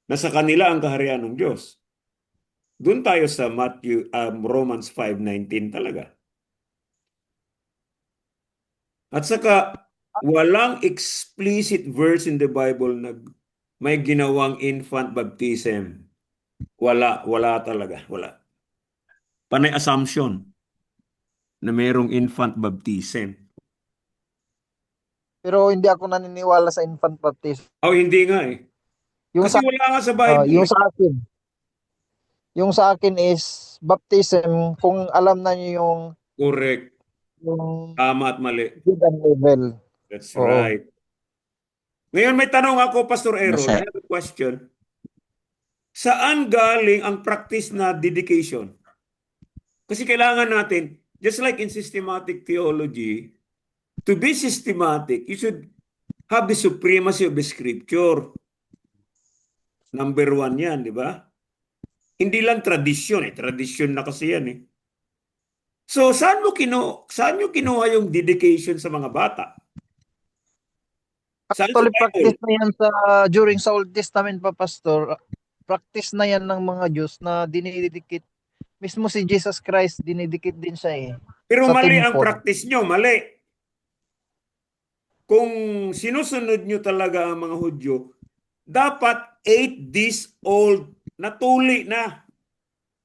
na sa kanila ang kaharian ng Diyos, doon tayo sa Romans 5:19 talaga. At saka, walang explicit verse in the Bible na may ginawang infant baptism. Wala talaga, wala. panay assumption na mayroong infant baptism. Pero hindi ako naniniwala sa infant baptism. Oh, hindi nga eh. Yung Kasi sa wala nga sa Bible yung eh. sa akin, yung sa akin is baptism kung alam na niyo Correct. yung Tama at mali. good and evil. That's Oo. right. Ngayon may tanong ako, Pastor Aaron. I Nasa have a question. Saan galing ang practice na dedication? Kasi kailangan natin, just like in systematic theology, to be systematic, you should have the supremacy of the scripture. Number one yan, di ba? Hindi lang tradisyon eh. Tradisyon na kasi yan eh. So, saan nyo kinuha yung dedication sa mga bata? Saan sa Actually, practice Bible? na yan during sa Old Testament pa, Pastor. Practice na yan ng mga Diyos na dinidikit. Mismo si Jesus Christ, dinidikit din siya eh. Pero Sa mali ang temple. practice nyo, mali. Kung sinusunod nyo talaga ang mga Hudyo, dapat 8 days old na tuli na.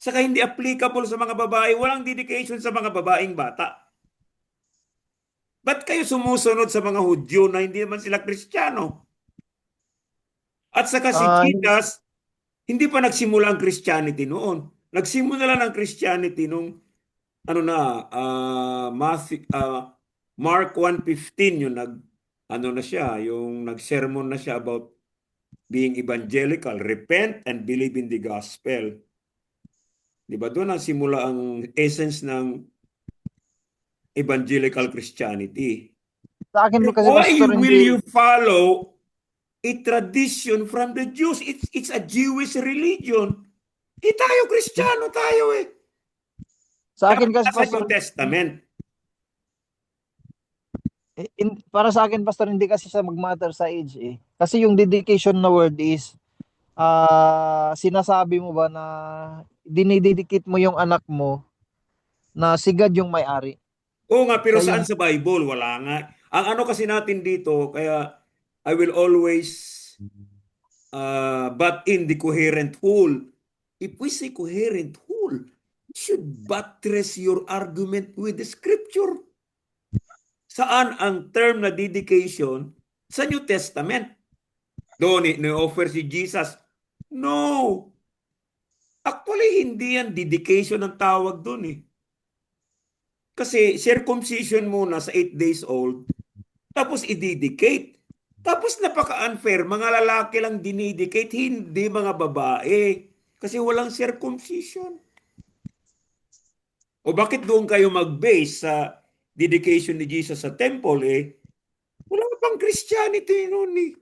Saka hindi applicable sa mga babae. Walang dedication sa mga babaeng bata. Ba't kayo sumusunod sa mga Hudyo na hindi naman sila Kristiyano? At saka si Ah, Jesus, hindi pa nagsimula ang Christianity noon. Nagsimula lang ang Christianity nung Mark 1:15 yung na siya, yung nag-sermon na siya about being evangelical, repent and believe in the gospel. Di ba? Doon ang simula ang essence ng evangelical Christianity. sa akin So po kasi, why Pastor, will hindi. you follow a tradition from the Jews? It's a Jewish religion. Di tayo Kristiyano tayo eh. Sa Dapat akin kasi, nasa Pastor, New Testament. para sa akin, Pastor, hindi kasi siya mag-matter sa age eh. Kasi yung dedication na word is, sinasabi mo ba na dinidedicate mo yung anak mo na si God yung may-ari. Oo nga, pero Siya saan yung, sa Bible? Wala nga. Ang ano kasi natin dito, kaya I will always butt in the coherent whole. If we say coherent whole, you should buttress your argument with the scripture. Saan ang term na dedication? Sa New Testament. Doon ni-offer si Jesus. No. Actually, hindi yan dedication ang tawag doon eh. Kasi circumcision muna sa 8 days old, tapos i-dedicate. Tapos napaka-unfair, mga lalaki lang dinidicate, hindi mga babae. Kasi walang circumcision. O bakit doon kayo mag-base sa dedication ni Jesus sa temple eh? Wala pang Christianity noon eh.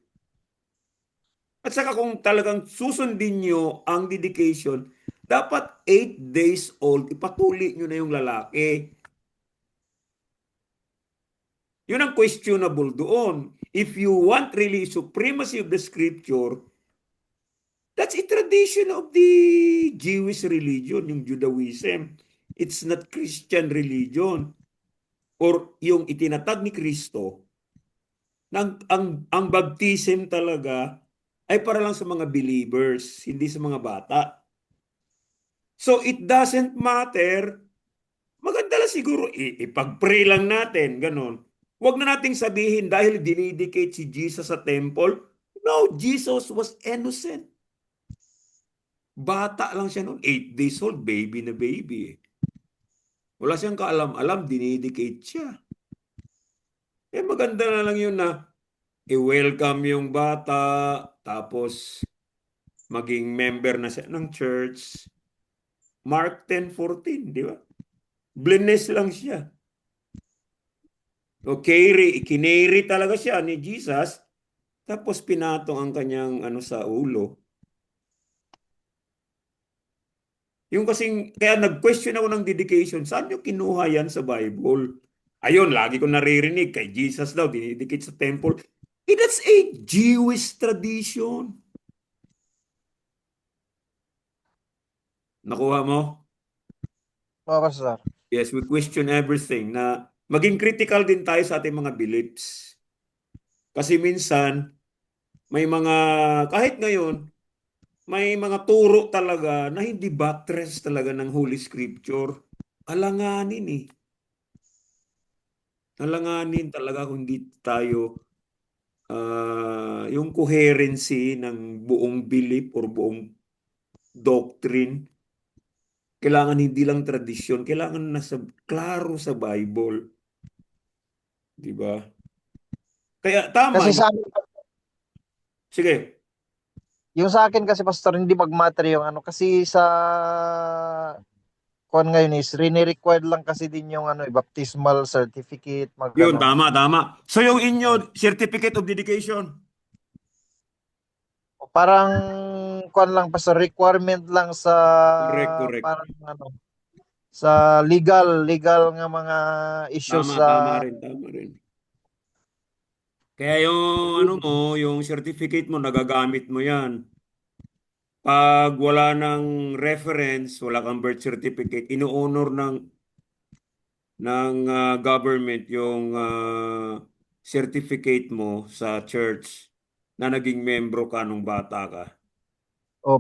At saka kung talagang susundin nyo ang dedication, dapat 8 days old, ipatuli nyo na yung lalaki. Yun ang questionable doon. If you want really supremacy of the scripture, that's a tradition of the Jewish religion, yung Judaism. It's not Christian religion. Or yung itinatag ni Kristo, ang baptism talaga ay para lang sa mga believers, hindi sa mga bata. So it doesn't matter. Maganda lang siguro, ipag-pray lang natin, ganun. Huwag na nating sabihin dahil dinidicate si Jesus sa temple. No, Jesus was innocent. Bata lang siya noon, 8 days old, baby na baby. Wala siyang kaalam-alam, dinidicate siya. Maganda na lang yun na i-welcome yung bata, tapos maging member na siya ng church. Mark 10:14, di ba? Blessed lang siya. O kineri talaga siya ni Jesus, tapos pinatong ang kanyang sa ulo. Yung kasing, kaya nag-question ako ng dedication, saan nyo kinuha yan sa Bible? Ayun, lagi ko naririnig, kay Jesus daw, dinidikit sa temple. That's a Jewish tradition. Nakuha mo? Pastor. Yes, we question everything na maging critical din tayo sa ating mga beliefs. Kasi minsan, may mga, kahit ngayon, may mga turo talaga na hindi buttress talaga ng Holy Scripture. Alanganin eh. Alanganin talaga kung hindi tayo yung coherency ng buong belief or buong doctrine. Kailangan hindi lang tradisyon, kailangan nasa klaro sa Bible. Di ba? Kaya tama Kasi yun. sa amin, Sige. yung sa akin kasi pastor, hindi mag-matter yung ano. Kasi sa kuan ngayon is required lang kasi din yung ano, baptismal certificate, mag Yun, ganon. tama, tama. So yung inyo, Certificate of Dedication. Parang kuan lang pa sa requirement lang sa Correct, correct. parang ano sa legal nga mga issues Tama, sa tama rin, tama rin. Kaya yung ano mo, yung certificate mo, nagagamit mo yan. Pag wala ng reference, wala kang birth certificate, ino-honor ng government yung certificate mo sa church na naging membro ka nung bata ka.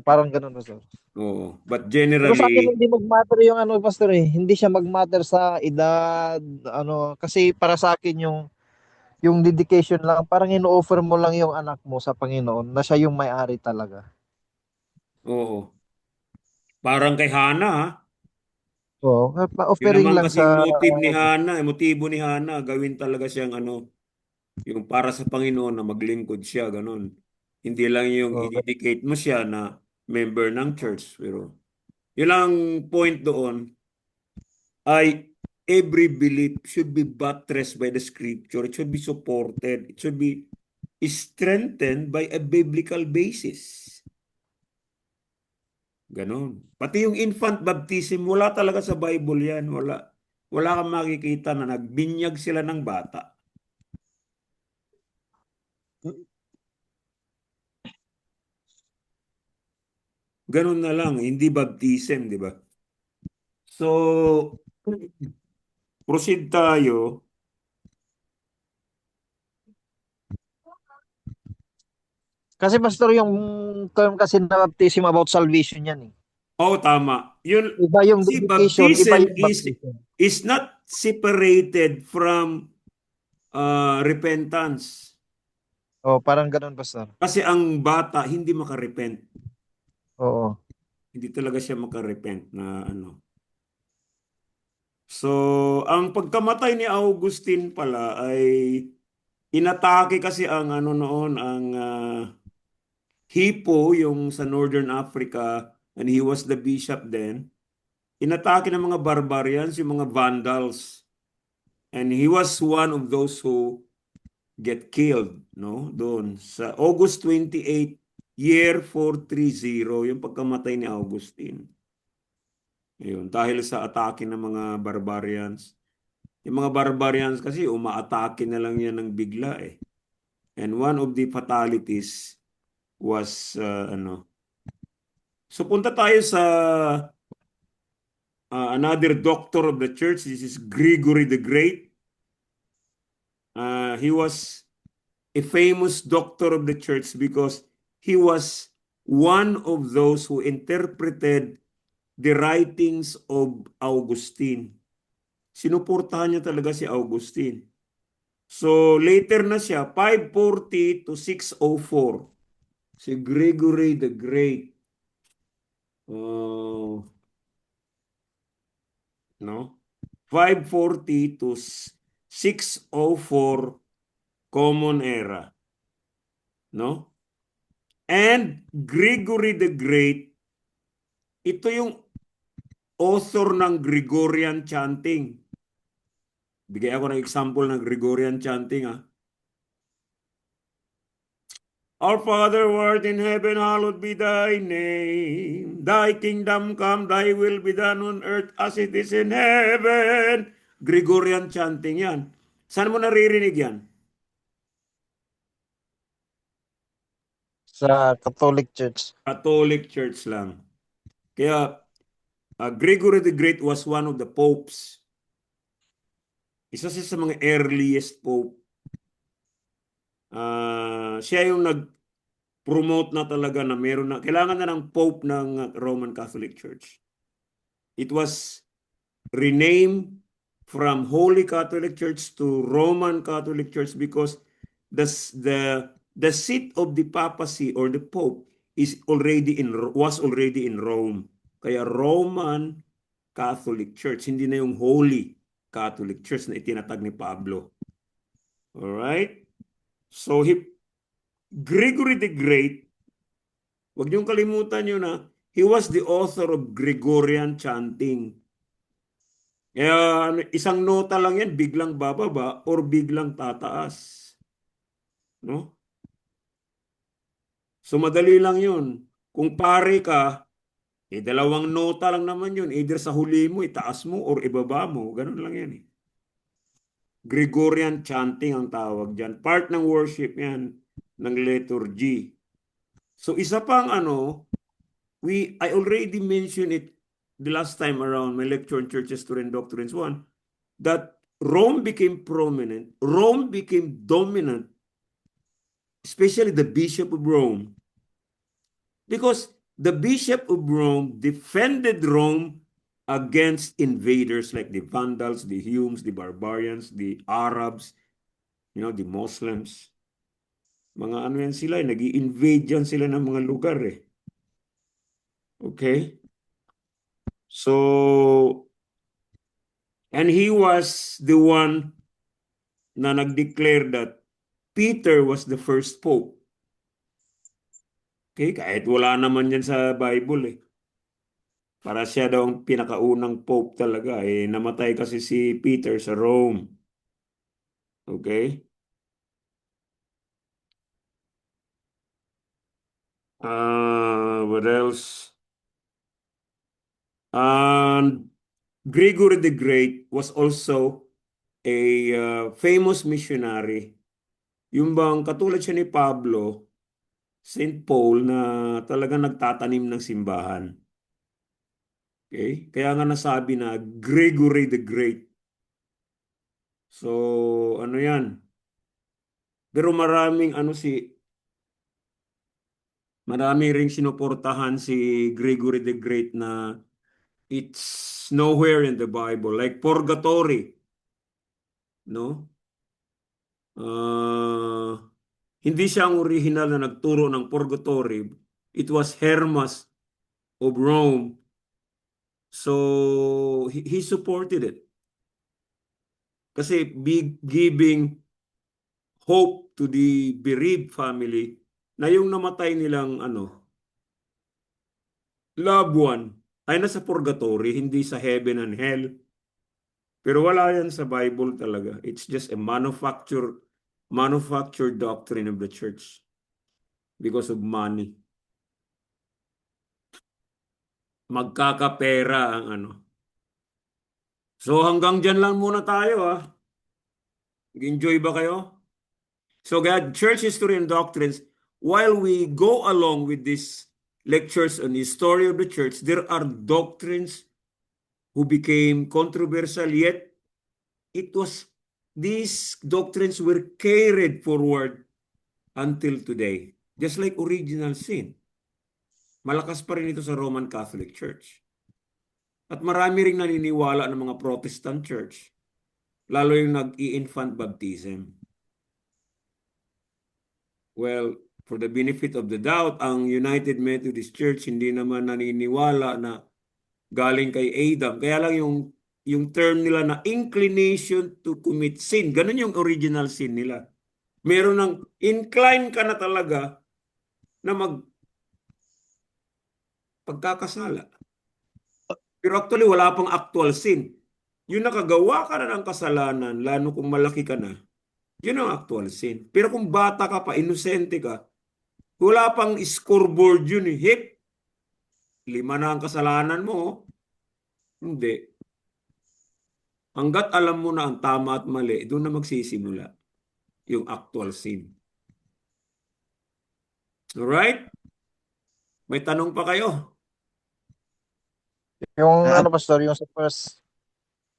parang ganun ba sir. Oo. But Pero sa akin generally, hindi mag-matter yung ano pastor eh. Hindi siya mag-matter sa edad ano kasi para sa akin yung dedication lang parang ino-offer mo lang yung anak mo sa Panginoon na siya yung may-ari talaga. oo. Parang kay Hana, ha? Oo, Yun offering naman lang sa kasing motive ni Hana, motibo ni Hana, gawin talaga siyang ano, yung para sa Panginoon na maglingkod siya, ganun. Hindi lang yung oh, i-dedicate mo siya na member ng church. Pero yun lang point doon ay every belief should be buttressed by the scripture. It should be supported. It should be strengthened by a biblical basis. Ganon. Pati yung infant baptism, wala talaga sa Bible yan. Wala. Wala kang makikita na nagbinyag sila ng bata. Ganon na lang, hindi baptism, di ba? So, proceed tayo. kasi pastor yung term kasi na baptism about salvation yan eh. Oh, tama. Yun, Iba yung see, dedication, iba baptism yung baptism. is not separated from repentance. Oh, parang ganun pastor. Kasi ang bata hindi makarepent. Oo. Hindi talaga siya makarepent na ano. So, ang pagkamatay ni Augustine pala ay inatake kasi ang ano noon, ang Hippo, yung sa Northern Africa, and he was the bishop then. Inatake ng mga barbarians, yung mga Vandals. And he was one of those who get killed, no? Doon sa August 28, year 430, yung pagkamatay ni Augustine. Ayun, dahil sa atake ng mga barbarians. Yung mga barbarians kasi umaatake na lang yan ng bigla eh. And one of the fatalities was ano. So punta tayo sa another doctor of the church. This is Gregory the Great. He was a famous doctor of the church because he was one of those who interpreted the writings of Augustine. Sinuportahan niya talaga si Augustine. So later na siya, 540 to 604. Si Gregory the Great. No? 540 to 604 Common Era. No? And Gregory the Great, ito yung author ng Gregorian chanting. Bigay ako ng example ng Gregorian chanting. Our Father who art in heaven, hallowed be thy name. Thy kingdom come, thy will be done on earth as it is in heaven. Gregorian chanting yan. Saan mo naririnig yan? Sa Catholic Church. Catholic Church lang. Kaya Gregory the Great was one of the popes. Isa siya sa mga earliest pope. Siya yung promote na talaga na meron na, kailangan na ng Pope ng Roman Catholic Church. It was renamed from Holy Catholic Church to Roman Catholic Church because the seat of the papacy or the Pope was already in Rome. Kaya Roman Catholic Church, hindi na yung Holy Catholic Church na itinatag ni Pablo. Alright? So, Gregory the Great, huwag niyong kalimutan yun na he was the author of Gregorian chanting. Isang nota lang yan, biglang bababa or biglang tataas. No? So, madali lang yun. Kung pare ka, dalawang nota lang naman yun. Either sa huli mo, itaas mo, or ibaba mo. Ganun lang yan. Gregorian chanting ang tawag dyan. Part ng worship yan, ng liturgy. So, isa pang I already mentioned it the last time around my lecture on Church History and Doctrines 1, that Rome became prominent, Rome became dominant, especially the Bishop of Rome, because the Bishop of Rome defended Rome against invaders like the Vandals, the Humes, the barbarians, the Arabs, the Muslims. Mga ano yan sila, nag-i-invade yan sila ng mga lugar eh. Okay? So, and he was the one na nag-declare that Peter was the first pope. Okay, kahit wala naman yan sa Bible eh. Para siya daw ang pinakaunang pope talaga eh. Namatay kasi si Peter sa Rome. Okay? What else? And Gregory the Great was also a famous missionary. Yung bang katulad siya ni Pablo, St. Paul na talagang nagtatanim ng simbahan. Okay? Kaya nga nasabi na Gregory the Great. So, ano yan? Pero marami ring sinuportahan si Gregory the Great na it's nowhere in the Bible. Like purgatory. No? Hindi siya ang original na nagturo ng purgatory. It was Hermas of Rome. So, he supported it. Kasi giving hope to the bereaved family na yung namatay nilang loved one ay nasa purgatory, hindi sa heaven and hell. Pero wala yan sa Bible talaga. It's just a manufactured doctrine of the church because of money. Magkakapera ang So hanggang dyan lang muna tayo. Enjoy ba kayo? So God, church history and doctrines, while we go along with these lectures on the story of the church, there are doctrines who became controversial, yet these doctrines were carried forward until today. Just like original sin. Malakas pa rin ito sa Roman Catholic Church. At marami ring naniniwala ng mga Protestant Church, lalo yung nag-i-infant baptism. Well, for the benefit of the doubt, ang United Methodist Church hindi naman naniniwala na galing kay Adam. Kaya lang yung term nila na inclination to commit sin. Ganun yung original sin nila. Meron ng incline ka na talaga na pagkakasala. Pero actually, wala pang actual sin. Yung nakagawa ka na ng kasalanan, lalo kung malaki ka na, yun ang actual sin. Pero kung bata ka pa, inosente ka, wala pang scoreboard yun eh. Hip, 5 na ang kasalanan mo. Hindi. Hanggat alam mo na ang tama at mali, doon na magsisimula yung actual sin. Alright? May tanong pa kayo? Yung pastor, yung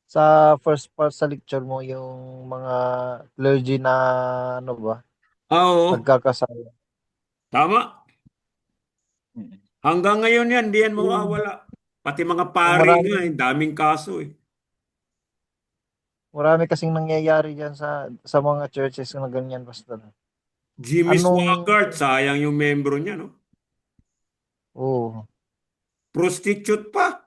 sa first part sa lecture mo, yung mga clergy na Oo. nagkakasala. Tama. Mm. Hanggang ngayon yan, di yan Yung, mawawala. Pati mga yung pari nga, maraming, daming kaso eh. marami kasing nangyayari diyan sa mga churches na ganyan, Pastor. Jimmy Anong, Swaggart, sayang yung membro niya, no? oh, Prostitute pa.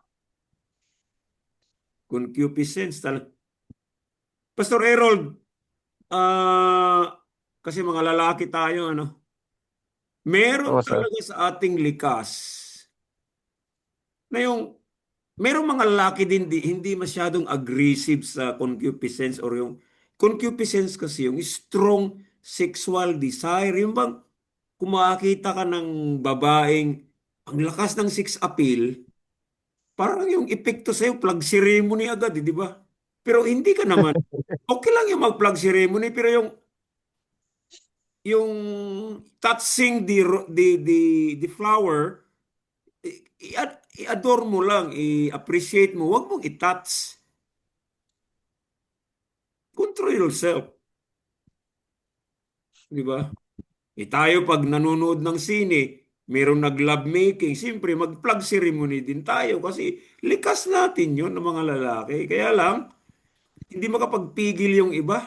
Concupiscence talaga. Pastor Harold, kasi mga lalaki tayo, ano? Meron oh, sir. talaga sa ating likas na yung merong mga lalaki din hindi masyadong aggressive sa concupiscence or yung concupiscence kasi yung strong sexual desire. Yung bang kung makakita ka ng babaeng ang lakas ng sex appeal, parang yung epekto sa'yo, plug ceremony agad, di ba? Pero hindi ka naman. Okay lang yung mag-plug ceremony, pero yung touching the flower, i-adore mo lang, i-appreciate mo, wag mong i-touch. Control yourself, di ba? Tayo pag nanonood ng sine, merong nag-love making, siyempre mag-plug ceremony din tayo kasi likas natin yun ng mga lalaki. Kaya lang, hindi makapagpigil yung iba.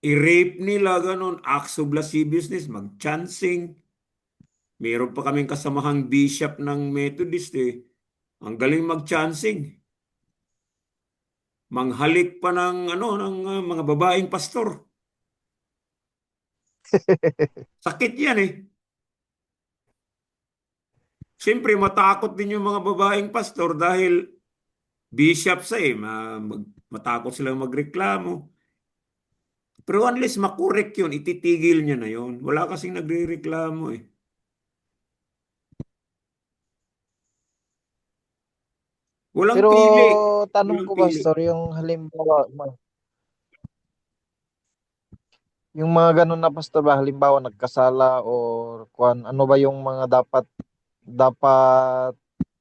I-rape nila, ganun, acts of lasciviousness, mag-chancing. Meron pa kaming kasamahang bishop ng Methodist eh. Ang galing mag-chancing. Manghalik pa ng ano ng mga babaeng pastor. Sakit 'yan eh. Siyempre matakot din yung mga babaeng pastor dahil bishop sa eh. Matakot silang magreklamo. Pero unless makorek yun, ititigil niya na yun. Wala kasing nagrereklamo eh. Walang Pero pili. tanong Walang ko, pili. Pastor, yung halimbawa, yung mga ganun na, Pastor, ba, halimbawa nagkasala or kwan, ano ba yung mga dapat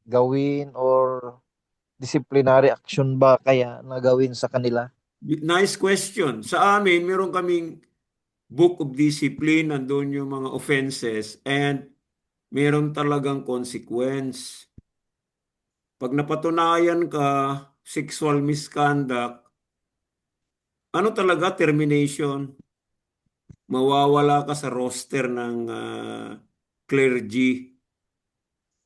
gawin or disciplinary action ba kaya na gawin sa kanila? Nice question. Sa amin, meron kaming book of discipline, nandun yung mga offenses, and meron talagang consequence. Pag napatunayan ka, sexual misconduct, ano talaga, termination, mawawala ka sa roster ng clergy.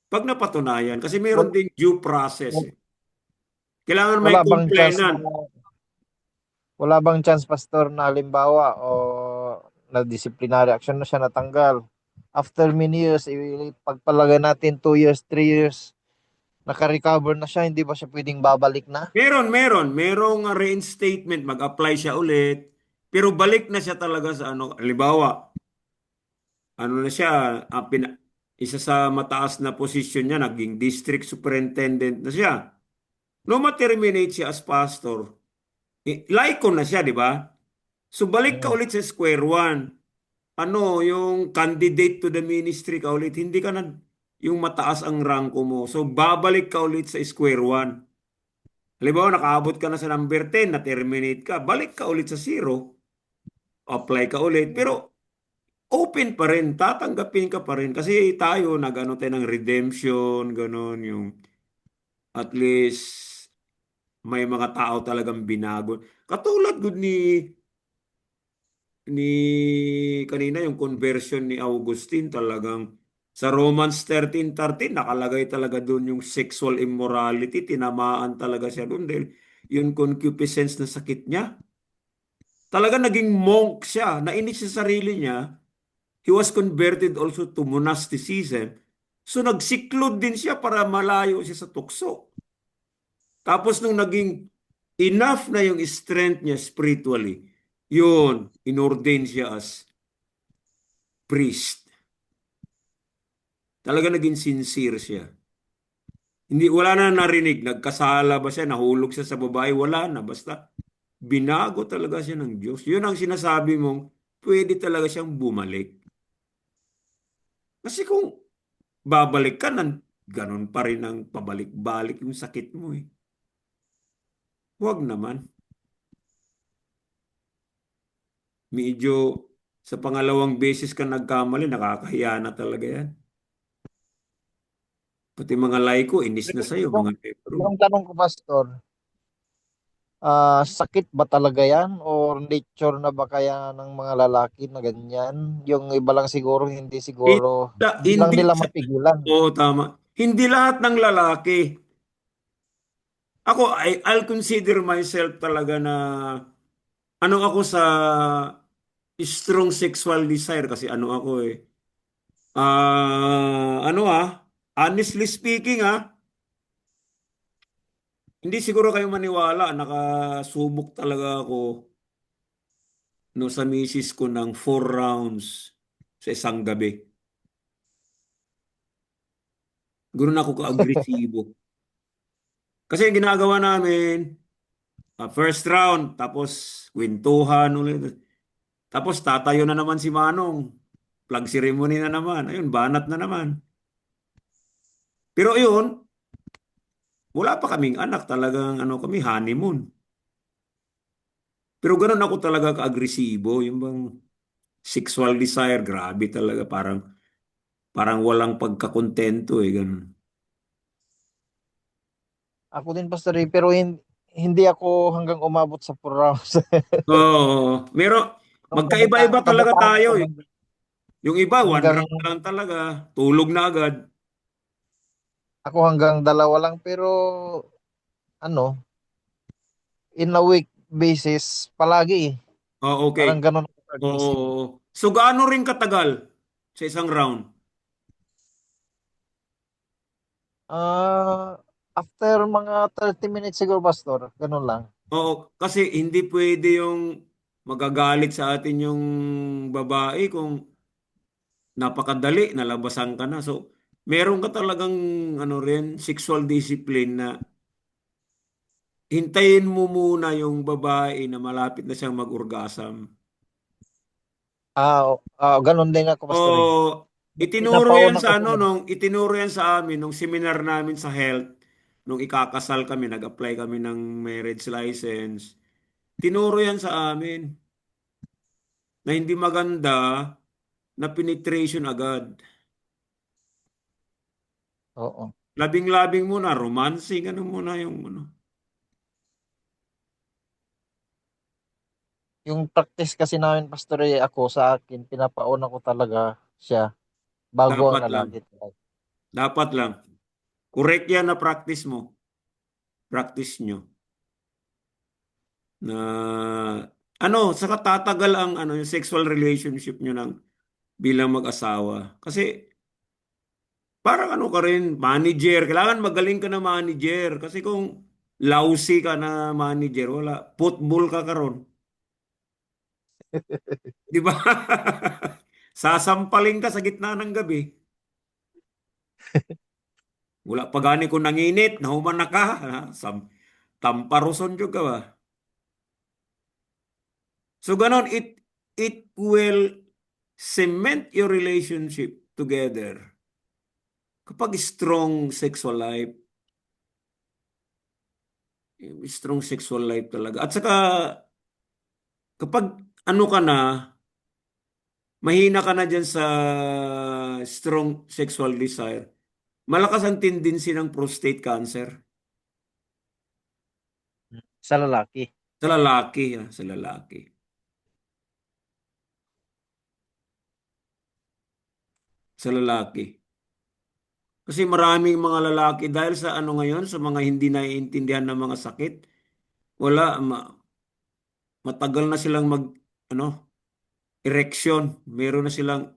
Pag napatunayan, kasi meron Wal- din due process eh. Kailangan may Wala bang chance na complainant. wala bang chance, Pastor, na halimbawa o na disciplinary action na siya natanggal? After many years, pagpalagay natin 2 years, 3 years, naka-recover na siya, hindi ba siya pwedeng babalik na? Merong reinstatement, mag-apply siya ulit, pero balik na siya talaga sa ano, halimbawa, ano na siya, isa sa mataas na posisyon niya, naging district superintendent na siya. No ma-terminate siya as pastor, laiko na siya, di ba? So balik ka Mm. ulit sa square one. Ano, yung candidate to the ministry ka ulit, hindi ka na yung mataas ang ranko mo. So babalik ka ulit sa square one. Halimbawa, nakaabot ka na sa number 10, na-terminate ka, balik ka ulit sa zero, apply ka ulit. Pero open pa rin, tatanggapin ka pa rin. Kasi tayo, nag-ano tayo ng redemption, ganun, yung at least may mga tao talagang binago. Katulad good ni kanina yung conversion ni Augustine talagang sa Romans 13:13 nakalagay talaga doon yung sexual immorality, tinamaan talaga siya doon dahil yung concupiscence na sakit niya. Talaga naging monk siya, nainis sa sarili niya. He was converted also to monasticism. So nagsiklod din siya para malayo siya sa tukso. Tapos nung naging enough na yung strength niya spiritually, yun, inordain siya as priest. Talaga naging sincere siya. Hindi, wala na narinig, nagkasala ba siya, nahulog siya sa babae, wala na. Basta binago talaga siya ng Diyos. Yun ang sinasabi mong pwede talaga siyang bumalik. Kasi kung babalik ka, ganun pa rin ang pabalik-balik yung sakit mo eh. Huwag naman. Medyo Sa pangalawang beses ka nagkamali, nakakahiya na talaga yan. Pati mga laiko, inis na sa'yo, Yung, mga Hebrew. yung tanong ko, Pastor, sakit ba talaga yan? Or nature na ba kaya ng mga lalaki na ganyan? Yung iba lang siguro, hindi lang Hindi, nila mapigilan. oo, tama. Hindi lahat ng lalaki. Ako, I'll consider myself talaga na, ano ako sa strong sexual desire kasi ano ako eh. Honestly speaking hindi siguro kayo maniwala, nakasubok talaga ako no, sa misis ko ng 4 rounds sa isang gabi. Ganoon ako ka-agresibo. Kasi yung ginagawa namin, first round, tapos kwentuhan ulit. Tapos tatayo na naman si Manong. Flag ceremony na naman. Ayun, banat na naman. Pero yun, wala pa kaming anak. Talagang ano kami, honeymoon. Pero ganun ako talaga ka-agresibo. Yung bang sexual desire, grabe talaga. Parang walang pagkakontento eh, ganun. Ako din, Pastor, pero hindi ako hanggang umabot sa 4 rounds. Oo, Nung magkaiba-iba talaga kabataan tayo ko, eh. Yung iba, one hanggang, round lang talaga. Tulog na agad. ako hanggang 2 lang, pero ano, in a week basis, palagi eh. Oh, okay. Parang ganun ako aggressive. Oo. So, gaano rin katagal sa isang round? Ah, after mga 30 minutes siguro, Pastor, ganun lang. Oo, kasi hindi pwede yung magagalit sa atin yung babae kung napakadali, nalabasan ka na. So, meron ka talagang ano rin, sexual discipline na hintayin mo muna yung babae na malapit na siyang mag-orgasm. Ganun din ako, O Pastor eh. itinuro yan Pinapauna ko sa ano talaga. itinuro yan sa amin nung seminar namin sa health nung ikakasal kami, nag-apply kami ng marriage license. Tinuro yan sa amin na hindi maganda na penetration agad. Oo. Labing-labing muna, romancing, ano muna yung ano. Yung practice kasi namin, Pastor, ako sa akin, pinapauna ko talaga siya bago ang Dapat lang. lalaki talaga. Dapat lang. Correct yan na practice mo. Practice nyo. Na sa katatagal ang yung sexual relationship nyo ng bilang mag-asawa. Kasi parang ano ka rin, manager. Kailangan magaling ka na manager. Kasi kung lousy ka na manager, wala. Football ka karon. Di ba? Sasampalin ka sa gitna ng gabi. Wala pa gani kung nanginit, nahuman na ka. Tamparuson jud ka ba? So ganon, it will cement your relationship together. Kapag strong sexual life talaga. At saka kapag ano ka na, mahina ka na dyan sa strong sexual desire, malakas ang tendency ng prostate cancer. Sa lalaki. Sa lalaki, sa lalaki. Sa lalaki. Kasi maraming mga lalaki dahil sa ano ngayon, sa mga hindi naiintindihan ng mga sakit, wala, matagal na silang ano, erection. Meron na silang,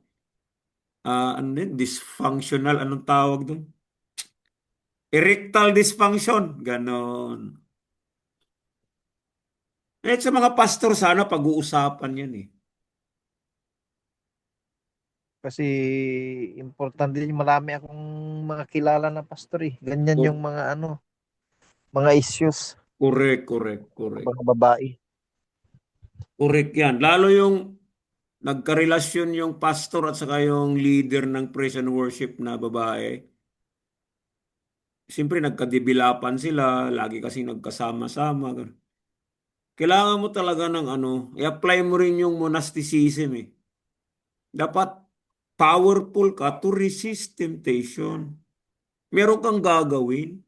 dysfunctional, anong tawag doon? Erectile dysfunction. Ganon. Eh, sa mga pastor, sana pag-uusapan yan eh. Kasi importante din, marami akong mga kilala na pastor eh. Ganyan yung O- mga mga issues Correct, correct, sa correct. mga babae. Correct yan. Lalo yung nagkarelasyon yung pastor at saka yung leader ng praise and worship na babae. Siyempre, nagkadibilapan sila. Lagi kasing nagkasama-sama. Kailangan mo talaga ng i-apply mo rin yung monasticism eh. Dapat powerful ka to resist temptation. Meron kang gagawin.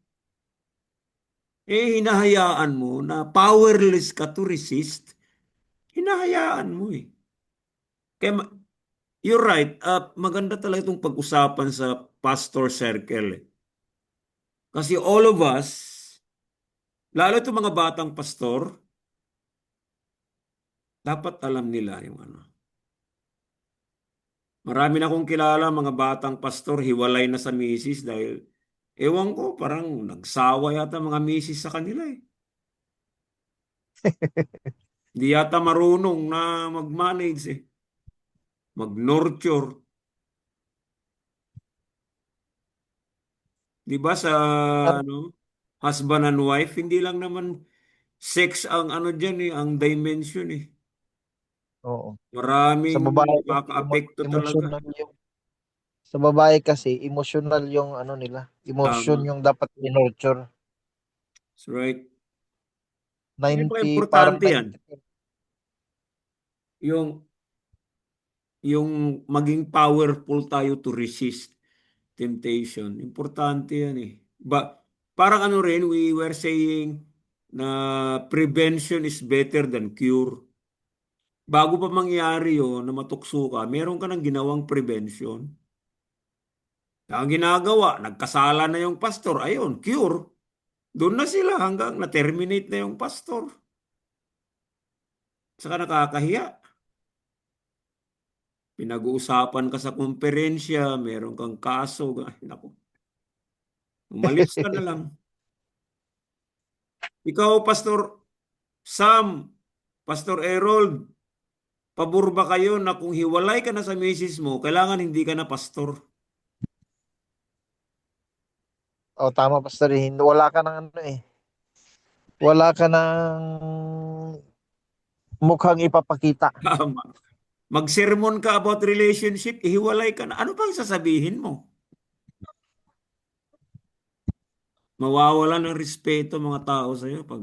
Hinahayaan mo na powerless ka to resist. Hinahayaan mo eh. Kaya you're right. Maganda talaga itong pag-usapan sa pastor circle eh. Kasi all of us, lalo itong mga batang pastor, dapat alam nila yung ano. Marami na akong kilala mga batang pastor, hiwalay na sa misis dahil, ewan ko, parang nagsawa yata mga misis sa kanila eh. Di yata marunong na mag-manage eh. Mag-nurture. Di ba sa Par- ano, husband and wife, hindi lang naman sex ang ano dyan eh, ang dimension eh. Oo. Sa Maraming babae kasi nakaka-apekto talaga. emotional yung sa babae kasi emotional yung ano nila, emotion Tama. yung dapat i-nurture. That's right. Kaya pala 90 parang importante yan. 90. Yung, yung maging powerful tayo to resist temptation. Importante yan eh. Parang ano rin, we were saying na prevention is better than cure. Bago pa mangyari yun, na matukso ka, meron ka ng ginawang prevention. Ang ginagawa, nagkasala na yung pastor, ayun, cure. Doon na sila hanggang na-terminate na yung pastor. Saka nakakahiya. Pinag-uusapan ka sa komperensya, meron kang kaso. Ay, naku, umalis ka na lang. Ikaw, Pastor Sam, Pastor Errol, pabor ba kayo na kung hiwalay ka na sa misis mo, kailangan hindi ka na pastor? Oh, tama pastor, eh. Wala ka ng ano eh. Wala ka ng mukhang ipapakita. Tama. Mag-sermon ka about relationship, ihiwalay ka na. Ano pang sasabihin mo? Mawawala ng respeto mga tao sa'yo pag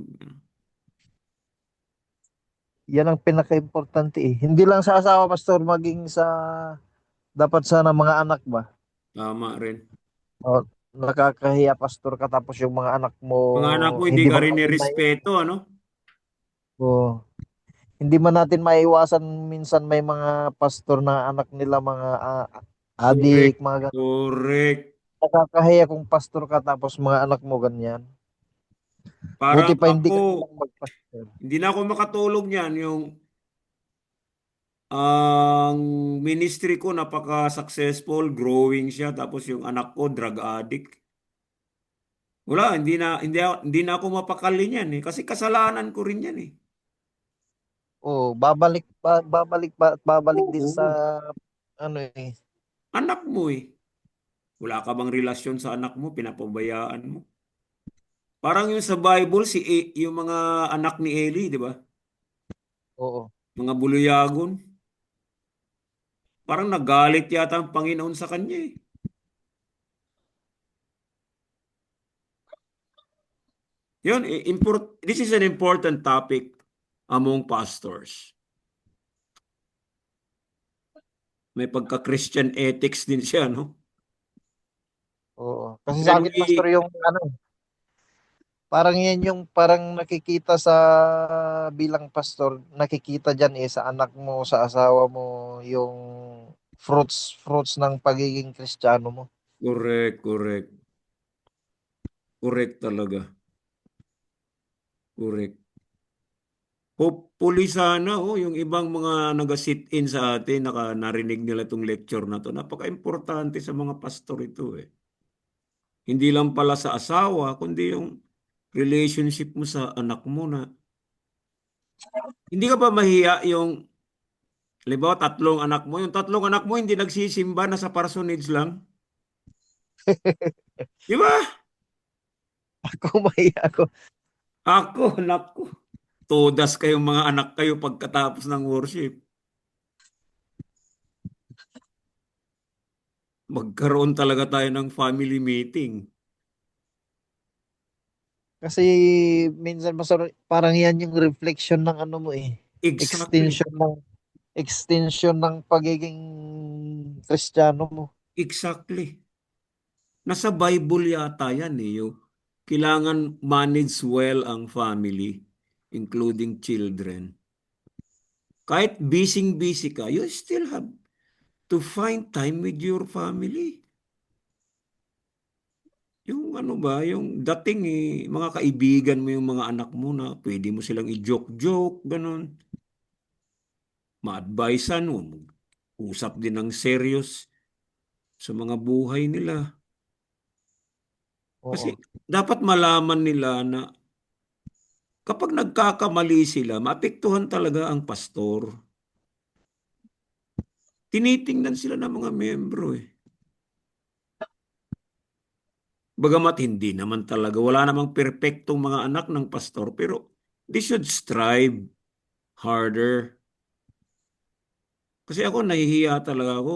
Yan ang pinaka-importante eh. Hindi lang sa asawa pastor, maging sa dapat sana mga anak ba? tama rin. Oh, nakakahiya pastor ka tapos yung mga anak mo Mga anak mo, hindi hindi ka man rin natin may nirespeto, ano? oh, hindi man natin maiwasan minsan may mga pastor na anak nila mga adik, Correct. mga Correct. nakakahiya kung pastor ka tapos mga anak mo ganyan. Buti Parang pa hindi ako, ka nilang magpastor. hindi na ako makatulog niyan. Yung ang ministry ko napaka-successful, growing siya, tapos yung anak ko drug addict. Wala, hindi na ako mapakali niyan eh. Kasi kasalanan ko rin yan eh. Oh, babalik din sa Oo. ano eh. Anak mo eh. Wala ka bang relasyon sa anak mo, pinapabayaan mo. Parang yung sa Bible, yung mga anak ni Eli, di ba? Oo. Mga buluyagon. Parang nagalit yata ang Panginoon sa kanya eh. Yun, this is an important topic among pastors. May pagka-Christian ethics din siya, no? Oo. Kasi sa When akin pastor we, yung ano, parang yan yung parang nakikita sa bilang pastor, nakikita diyan eh sa anak mo, sa asawa mo, yung fruits ng pagiging Kristiyano mo. correct, correct. Correct talaga. Correct. Hopefully sana, oh, yung ibang mga nag-sit-in sa atin, narinig nila itong lecture na to. Napaka-importante sa mga pastor ito eh. Hindi lang pala sa asawa, kundi yung relationship mo sa anak mo na. Hindi ka ba mahiya yung, halimbawa, tatlong anak mo. Yung tatlong anak mo hindi nagsisimba, nasa parsonage lang. Di ba? Ako may ako. Ako, naku. Todas kayong mga anak kayo pagkatapos ng worship. Magkaroon talaga tayo ng family meeting. Kasi minsan pastor, parang yan yung reflection ng ano mo eh. Exactly. Extension ng extension ng pagiging Kristiyano mo. Exactly. Nasa Bible yata yan eh. Yung kailangan manage well ang family, including children. Kahit busy-busy ka, you still have to find time with your family. Yung ano ba, yung dating mga kaibigan mo yung mga anak mo na pwede mo silang i-joke-joke, ganun. Ma-advisean mo, usap din ng serious sa mga buhay nila. Kasi Oo. dapat malaman nila na kapag nagkakamali sila, maapektuhan talaga ang pastor. Tinitingnan sila ng mga membro eh. Bagamat hindi naman talaga, wala namang perpektong mga anak ng pastor, pero they should strive harder. Kasi ako nahihiya talaga ako.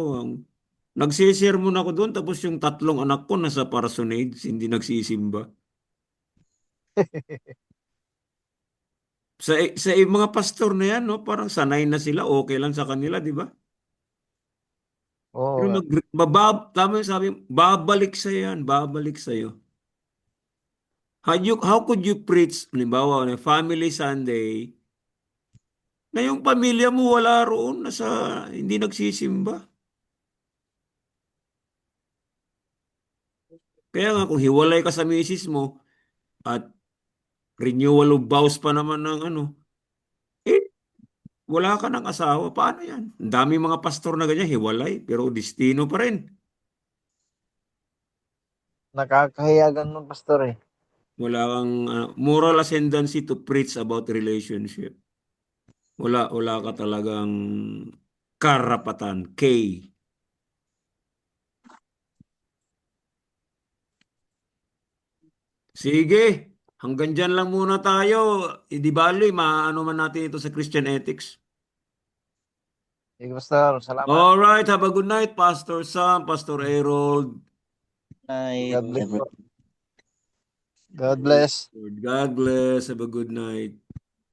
Nagsisermon ako doon, tapos yung tatlong anak ko nasa parsonage, hindi nagsisimba. Sa mga pastor na yan, no, parang sanay na sila, okay lang sa kanila, di ba? Oo Pero nga. tama yung sabi, babalik sa'yo yan, babalik sa'yo. How could you preach, halimbawa, na Family Sunday, na yung pamilya mo wala roon, hindi nagsisimba? Kaya nga, kung hiwalay ka sa misis mo, at renewal of vows pa naman ng ano, eh, wala ka ng asawa, paano yan? Ang dami mga pastor na ganyan, hiwalay, pero destino pa rin. Nakakahiya ganun, pastor eh. Wala kang moral ascendancy to preach about relationship. Wala ka talagang karapatan. K. Sige, hanggang dyan lang muna tayo. Di bali, maano man natin ito sa Christian ethics. Sige, pastor. Salamat. All right, have a good night, Pastor Sam, Pastor Harold. Night, God bless po. everyone. God bless. God bless. Have a good night.